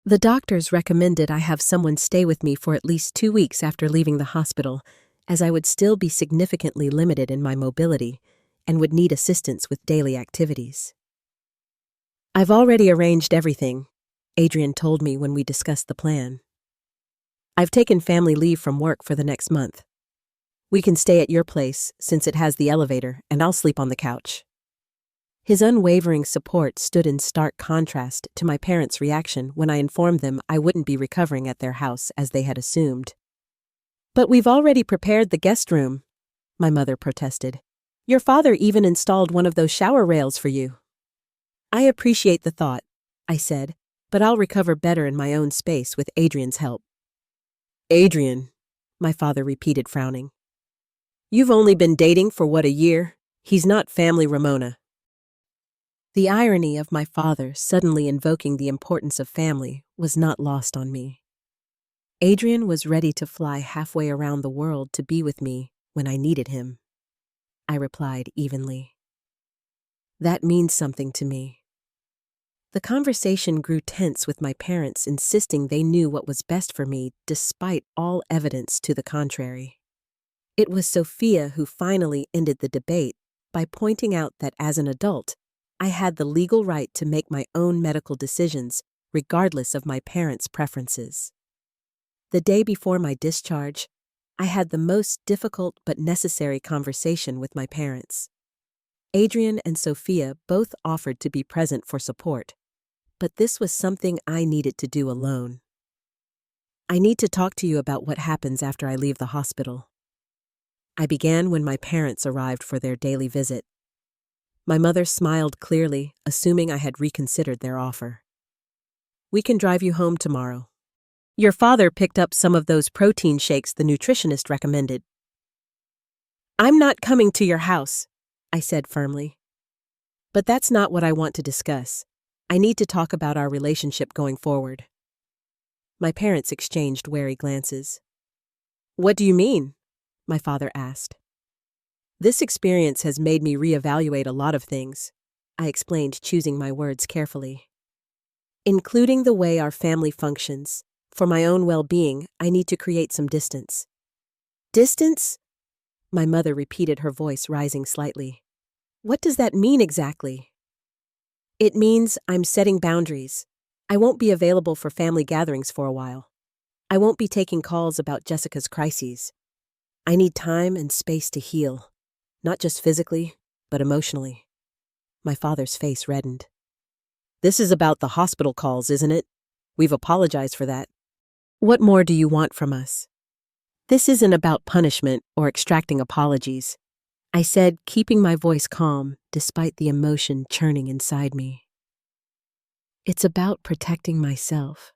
The doctors recommended I have someone stay with me for at least 2 weeks after leaving the hospital, as I would still be significantly limited in my mobility and would need assistance with daily activities. I've already arranged everything, Adrian told me when we discussed the plan. I've taken family leave from work for the next month. We can stay at your place since it has the elevator, and I'll sleep on the couch. His unwavering support stood in stark contrast to my parents' reaction when I informed them I wouldn't be recovering at their house as they had assumed. But we've already prepared the guest room, my mother protested. Your father even installed one of those shower rails for you. I appreciate the thought, I said, but I'll recover better in my own space with Adrian's help. Adrian, my father repeated, frowning. You've only been dating for what, a year? He's not family Ramona. The irony of my father suddenly invoking the importance of family was not lost on me. Adrian was ready to fly halfway around the world to be with me when I needed him, I replied evenly. That means something to me. The conversation grew tense with my parents insisting they knew what was best for me despite all evidence to the contrary. It was Sophia who finally ended the debate by pointing out that as an adult, I had the legal right to make my own medical decisions regardless of my parents' preferences. The day before my discharge, I had the most difficult but necessary conversation with my parents. Adrian and Sophia both offered to be present for support, but this was something I needed to do alone. I need to talk to you about what happens after I leave the hospital. I began when my parents arrived for their daily visit. My mother smiled clearly, assuming I had reconsidered their offer. We can drive you home tomorrow. Your father picked up some of those protein shakes the nutritionist recommended. I'm not coming to your house, I said firmly. But that's not what I want to discuss. I need to talk about our relationship going forward. My parents exchanged wary glances. What do you mean? My father asked. This experience has made me reevaluate a lot of things, I explained, choosing my words carefully. Including the way our family functions. For my own well-being, I need to create some distance. Distance? My mother repeated, her voice rising slightly. What does that mean exactly? It means I'm setting boundaries. I won't be available for family gatherings for a while. I won't be taking calls about Jessica's crises. I need time and space to heal, not just physically, but emotionally. My father's face reddened. This is about the hospital calls, isn't it? We've apologized for that. What more do you want from us? This isn't about punishment or extracting apologies, I said, keeping my voice calm despite the emotion churning inside me. It's about protecting myself.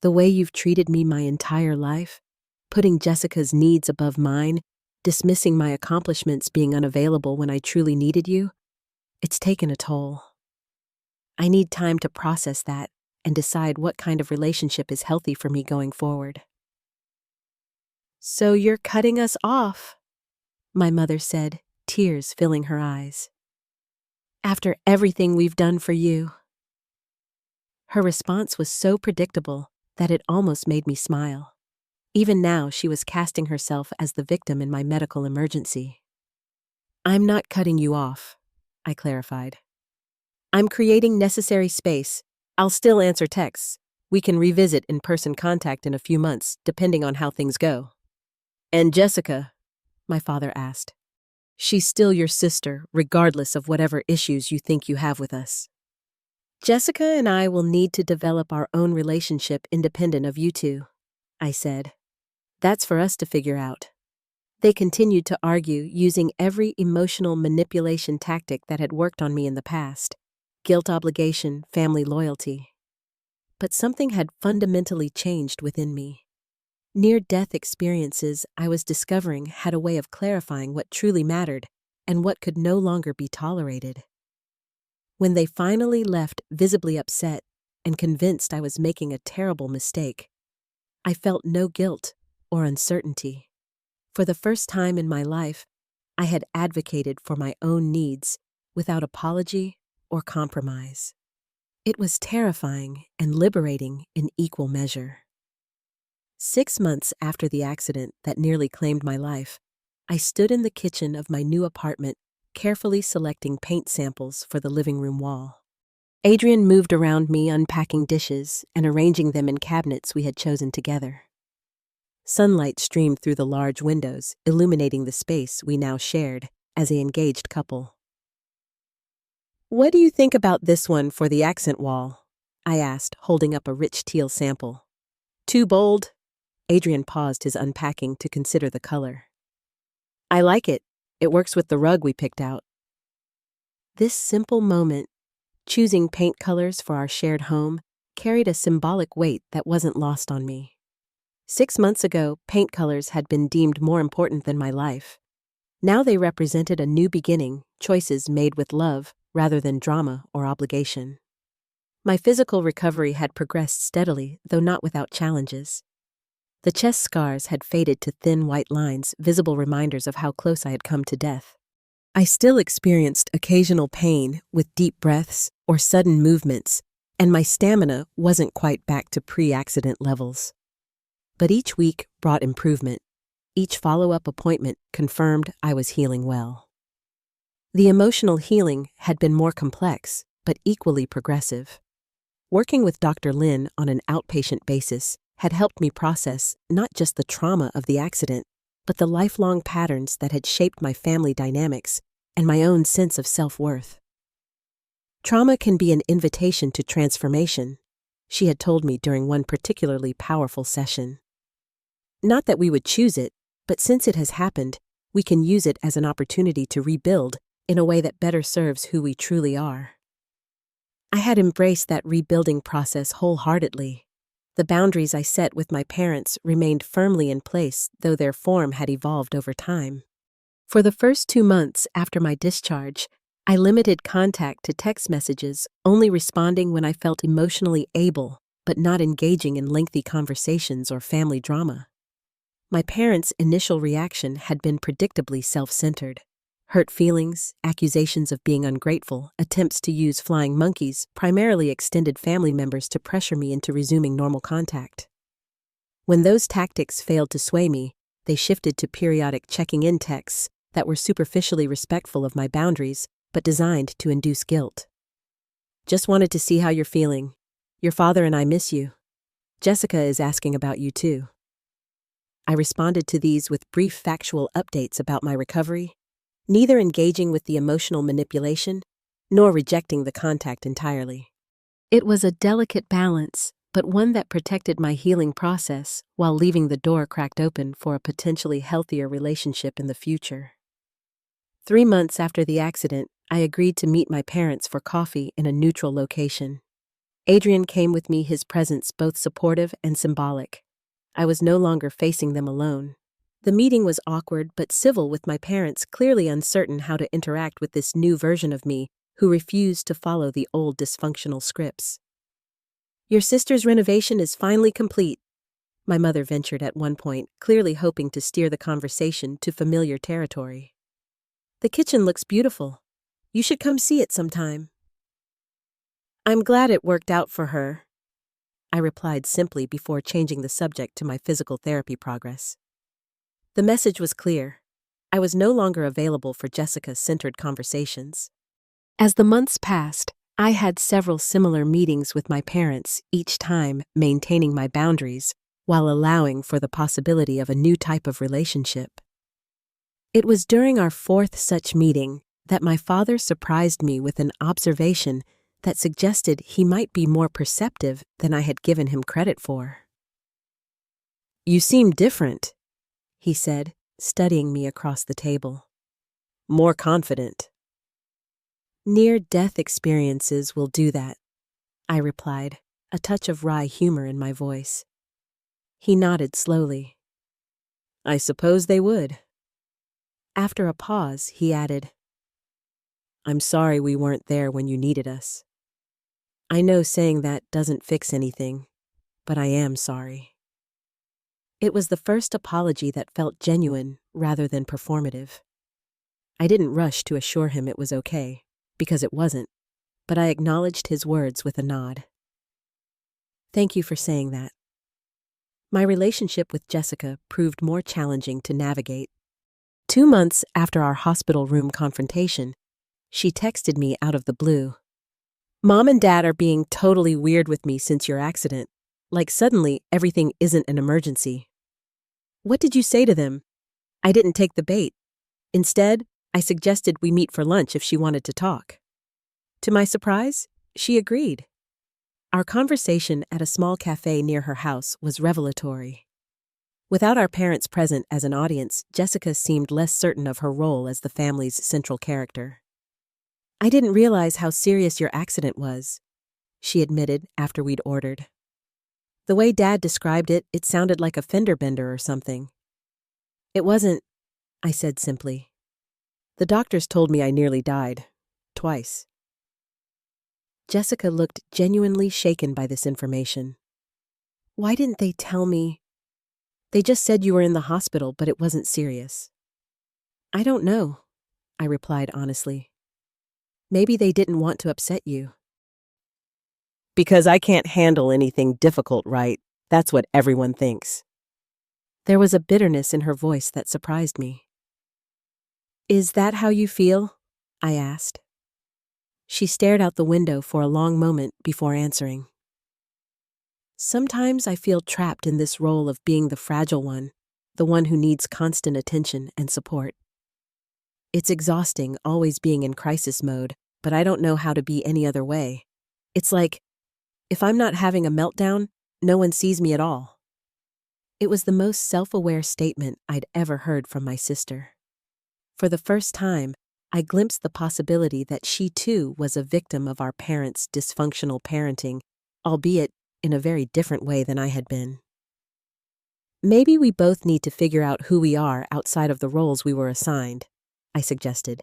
The way you've treated me my entire life, putting Jessica's needs above mine, dismissing my accomplishments, being unavailable when I truly needed you, it's taken a toll. I need time to process that and decide what kind of relationship is healthy for me going forward. "So you're cutting us off," my mother said, tears filling her eyes. "After everything we've done for you." Her response was so predictable that it almost made me smile. Even now, she was casting herself as the victim in my medical emergency. "I'm not cutting you off," I clarified. "I'm creating necessary space. I'll still answer texts. We can revisit in-person contact in a few months, depending on how things go." "And Jessica?" my father asked. "She's still your sister, regardless of whatever issues you think you have with us." "Jessica and I will need to develop our own relationship independent of you two," I said. "That's for us to figure out." They continued to argue, using every emotional manipulation tactic that had worked on me in the past: guilt, obligation, family loyalty. But something had fundamentally changed within me. Near-death experiences I was discovering had a way of clarifying what truly mattered and what could no longer be tolerated. When they finally left, visibly upset and convinced I was making a terrible mistake, I felt no guilt or uncertainty. For the first time in my life, I had advocated for my own needs without apology or compromise. It was terrifying and liberating in equal measure. 6 months after the accident that nearly claimed my life, I stood in the kitchen of my new apartment, carefully selecting paint samples for the living room wall. Adrian moved around me, unpacking dishes and arranging them in cabinets we had chosen together. Sunlight streamed through the large windows, illuminating the space we now shared as a engaged couple. "What do you think about this one for the accent wall?" I asked, holding up a rich teal sample. "Too bold?" Adrian paused his unpacking to consider the color. "I like it. It works with the rug we picked out." This simple moment, choosing paint colors for our shared home, carried a symbolic weight that wasn't lost on me. 6 months ago, paint colors had been deemed more important than my life. Now they represented a new beginning, choices made with love rather than drama or obligation. My physical recovery had progressed steadily, though not without challenges. The chest scars had faded to thin white lines, visible reminders of how close I had come to death. I still experienced occasional pain with deep breaths or sudden movements, and my stamina wasn't quite back to pre-accident levels. But each week brought improvement. Each follow-up appointment confirmed I was healing well. The emotional healing had been more complex, but equally progressive. Working with Dr. Lin on an outpatient basis had helped me process not just the trauma of the accident, but the lifelong patterns that had shaped my family dynamics and my own sense of self-worth. "Trauma can be an invitation to transformation," she had told me during one particularly powerful session. "Not that we would choose it, but since it has happened, we can use it as an opportunity to rebuild in a way that better serves who we truly are." I had embraced that rebuilding process wholeheartedly. The boundaries I set with my parents remained firmly in place, though their form had evolved over time. For the first 2 months after my discharge, I limited contact to text messages, only responding when I felt emotionally able, but not engaging in lengthy conversations or family drama. My parents' initial reaction had been predictably self-centered. Hurt feelings, accusations of being ungrateful, attempts to use flying monkeys, primarily extended family members to pressure me into resuming normal contact. When those tactics failed to sway me, they shifted to periodic checking-in texts that were superficially respectful of my boundaries, but designed to induce guilt. "Just wanted to see how you're feeling. Your father and I miss you. Jessica is asking about you too." I responded to these with brief factual updates about my recovery, neither engaging with the emotional manipulation nor rejecting the contact entirely. It was a delicate balance, but one that protected my healing process while leaving the door cracked open for a potentially healthier relationship in the future. 3 months after the accident, I agreed to meet my parents for coffee in a neutral location. Adrian came with me, his presence both supportive and symbolic. I was no longer facing them alone. The meeting was awkward but civil, with my parents clearly uncertain how to interact with this new version of me who refused to follow the old dysfunctional scripts. "Your sister's renovation is finally complete," my mother ventured at one point, clearly hoping to steer the conversation to familiar territory. The kitchen looks beautiful. You should come see it sometime. I'm glad it worked out for her, I replied simply before changing the subject to my physical therapy progress. The message was clear. I was no longer available for Jessica-centered conversations. As the months passed, I had several similar meetings with my parents, each time maintaining my boundaries while allowing for the possibility of a new type of relationship. It was during our fourth such meeting that my father surprised me with an observation that suggested he might be more perceptive than I had given him credit for. You seem different, he said, studying me across the table. More confident. Near-death experiences will do that, I replied, a touch of wry humor in my voice. He nodded slowly. I suppose they would. After a pause, he added, I'm sorry we weren't there when you needed us. I know saying that doesn't fix anything, but I am sorry. It was the first apology that felt genuine rather than performative. I didn't rush to assure him it was okay, because it wasn't, but I acknowledged his words with a nod. Thank you for saying that. My relationship with Jessica proved more challenging to navigate. 2 months after our hospital room confrontation, she texted me out of the blue. Mom and Dad are being totally weird with me since your accident. Like suddenly everything isn't an emergency. What did you say to them? I didn't take the bait. Instead, I suggested we meet for lunch if she wanted to talk. To my surprise, she agreed. Our conversation at a small cafe near her house was revelatory. Without our parents present as an audience, Jessica seemed less certain of her role as the family's central character. I didn't realize how serious your accident was, she admitted after we'd ordered. The way Dad described it, it sounded like a fender bender or something. It wasn't, I said simply. The doctors told me I nearly died. Twice. Jessica looked genuinely shaken by this information. Why didn't they tell me? They just said you were in the hospital, but it wasn't serious. I don't know, I replied honestly. Maybe they didn't want to upset you. Because I can't handle anything difficult, right? That's what everyone thinks. There was a bitterness in her voice that surprised me. Is that how you feel? I asked. She stared out the window for a long moment before answering. Sometimes I feel trapped in this role of being the fragile one, the one who needs constant attention and support. It's exhausting always being in crisis mode, but I don't know how to be any other way. It's like, if I'm not having a meltdown, no one sees me at all. It was the most self-aware statement I'd ever heard from my sister. For the first time, I glimpsed the possibility that she too was a victim of our parents' dysfunctional parenting, albeit in a very different way than I had been. Maybe we both need to figure out who we are outside of the roles we were assigned, I suggested.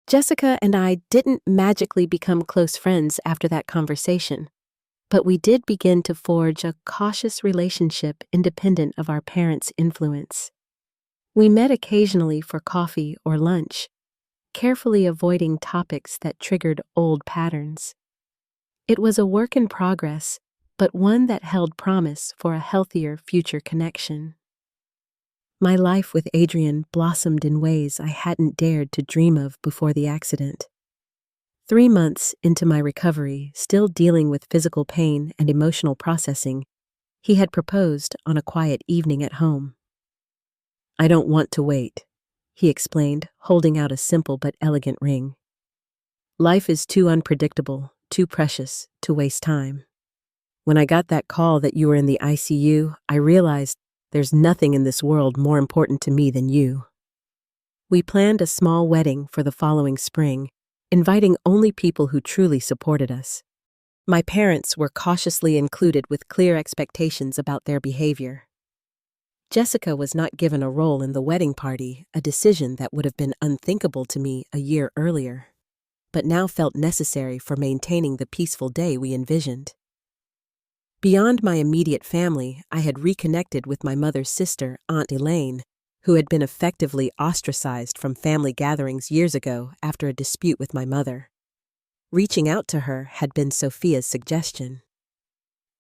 Jessica and I didn't magically become close friends after that conversation, but we did begin to forge a cautious relationship independent of our parents' influence. We met occasionally for coffee or lunch, carefully avoiding topics that triggered old patterns. It was a work in progress, but one that held promise for a healthier future connection. My life with Adrian blossomed in ways I hadn't dared to dream of before the accident. 3 months into my recovery, still dealing with physical pain and emotional processing, he had proposed on a quiet evening at home. I don't want to wait, he explained, holding out a simple but elegant ring. Life is too unpredictable, too precious to waste time. When I got that call that you were in the ICU, I realized there's nothing in this world more important to me than you. We planned a small wedding for the following spring, inviting only people who truly supported us. My parents were cautiously included with clear expectations about their behavior. Jessica was not given a role in the wedding party, a decision that would have been unthinkable to me a year earlier, but now felt necessary for maintaining the peaceful day we envisioned. Beyond my immediate family, I had reconnected with my mother's sister, Aunt Elaine, who had been effectively ostracized from family gatherings years ago after a dispute with my mother. Reaching out to her had been Sophia's suggestion.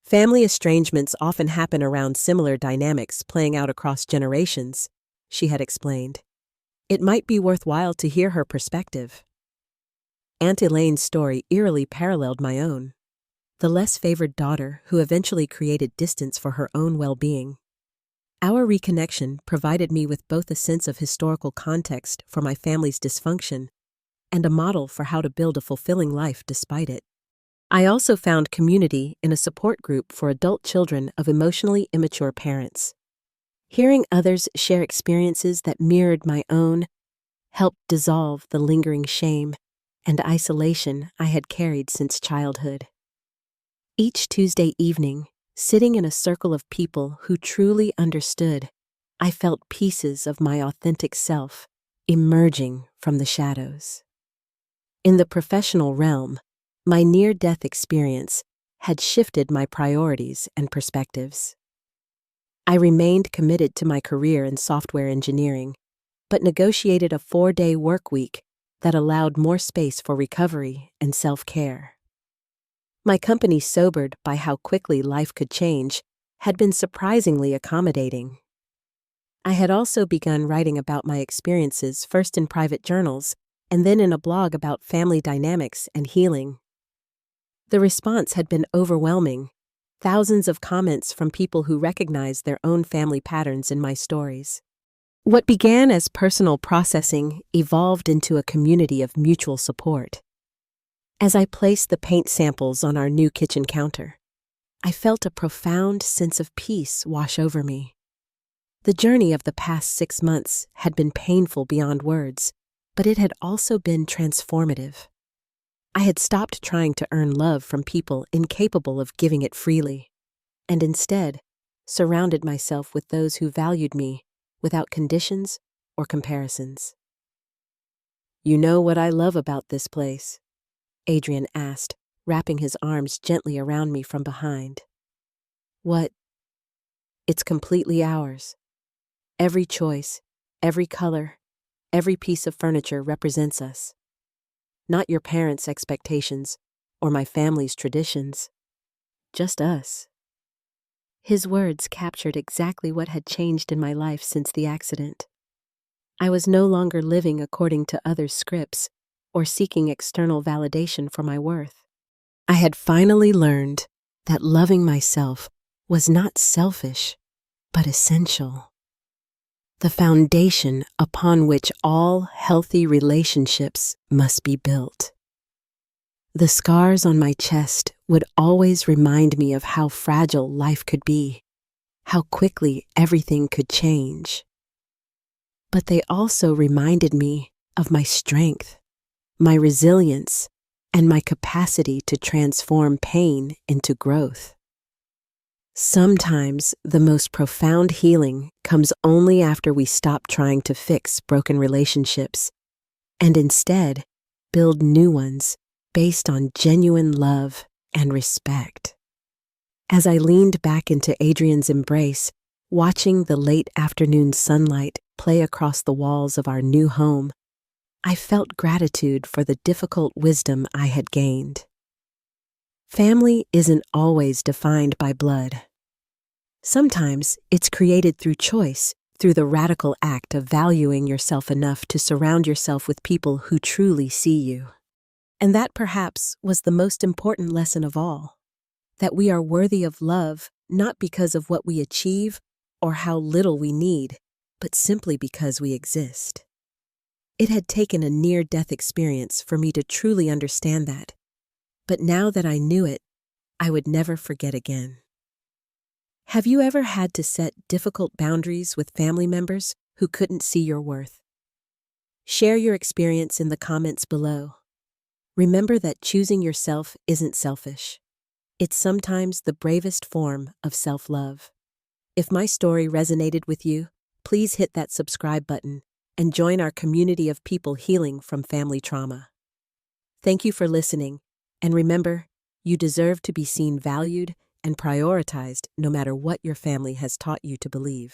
Family estrangements often happen around similar dynamics playing out across generations, she had explained. It might be worthwhile to hear her perspective. Aunt Elaine's story eerily paralleled my own. The less favored daughter who eventually created distance for her own well-being. Our reconnection provided me with both a sense of historical context for my family's dysfunction and a model for how to build a fulfilling life despite it. I also found community in a support group for adult children of emotionally immature parents. Hearing others share experiences that mirrored my own helped dissolve the lingering shame and isolation I had carried since childhood. Each Tuesday evening, sitting in a circle of people who truly understood, I felt pieces of my authentic self emerging from the shadows. In the professional realm, my near-death experience had shifted my priorities and perspectives. I remained committed to my career in software engineering, but negotiated a 4-day work week that allowed more space for recovery and self-care. My company, sobered by how quickly life could change, had been surprisingly accommodating. I had also begun writing about my experiences first in private journals and then in a blog about family dynamics and healing. The response had been overwhelming, thousands of comments from people who recognized their own family patterns in my stories. What began as personal processing evolved into a community of mutual support. As I placed the paint samples on our new kitchen counter, I felt a profound sense of peace wash over me. The journey of the past 6 months had been painful beyond words, but it had also been transformative. I had stopped trying to earn love from people incapable of giving it freely, and instead surrounded myself with those who valued me without conditions or comparisons. "You know what I love about this place?" Adrian asked, wrapping his arms gently around me from behind. "What?" "It's completely ours. Every choice, every color, every piece of furniture represents us. Not your parents' expectations or my family's traditions. Just us." His words captured exactly what had changed in my life since the accident. I was no longer living according to others' scripts or seeking external validation for my worth. I had finally learned that loving myself was not selfish, but essential. The foundation upon which all healthy relationships must be built. The scars on my chest would always remind me of how fragile life could be, how quickly everything could change. But they also reminded me of my strength, my resilience, and my capacity to transform pain into growth. Sometimes the most profound healing comes only after we stop trying to fix broken relationships and instead build new ones based on genuine love and respect. As I leaned back into Adrian's embrace, watching the late afternoon sunlight play across the walls of our new home, I felt gratitude for the difficult wisdom I had gained. Family isn't always defined by blood. Sometimes it's created through choice, through the radical act of valuing yourself enough to surround yourself with people who truly see you. And that perhaps was the most important lesson of all, that we are worthy of love not because of what we achieve or how little we need, but simply because we exist. It had taken a near-death experience for me to truly understand that, but now that I knew it, I would never forget again. Have you ever had to set difficult boundaries with family members who couldn't see your worth? Share your experience in the comments below. Remember that choosing yourself isn't selfish. It's sometimes the bravest form of self-love. If my story resonated with you, please hit that subscribe button and join our community of people healing from family trauma. Thank you for listening, and remember, you deserve to be seen valued, and prioritized no matter what your family has taught you to believe.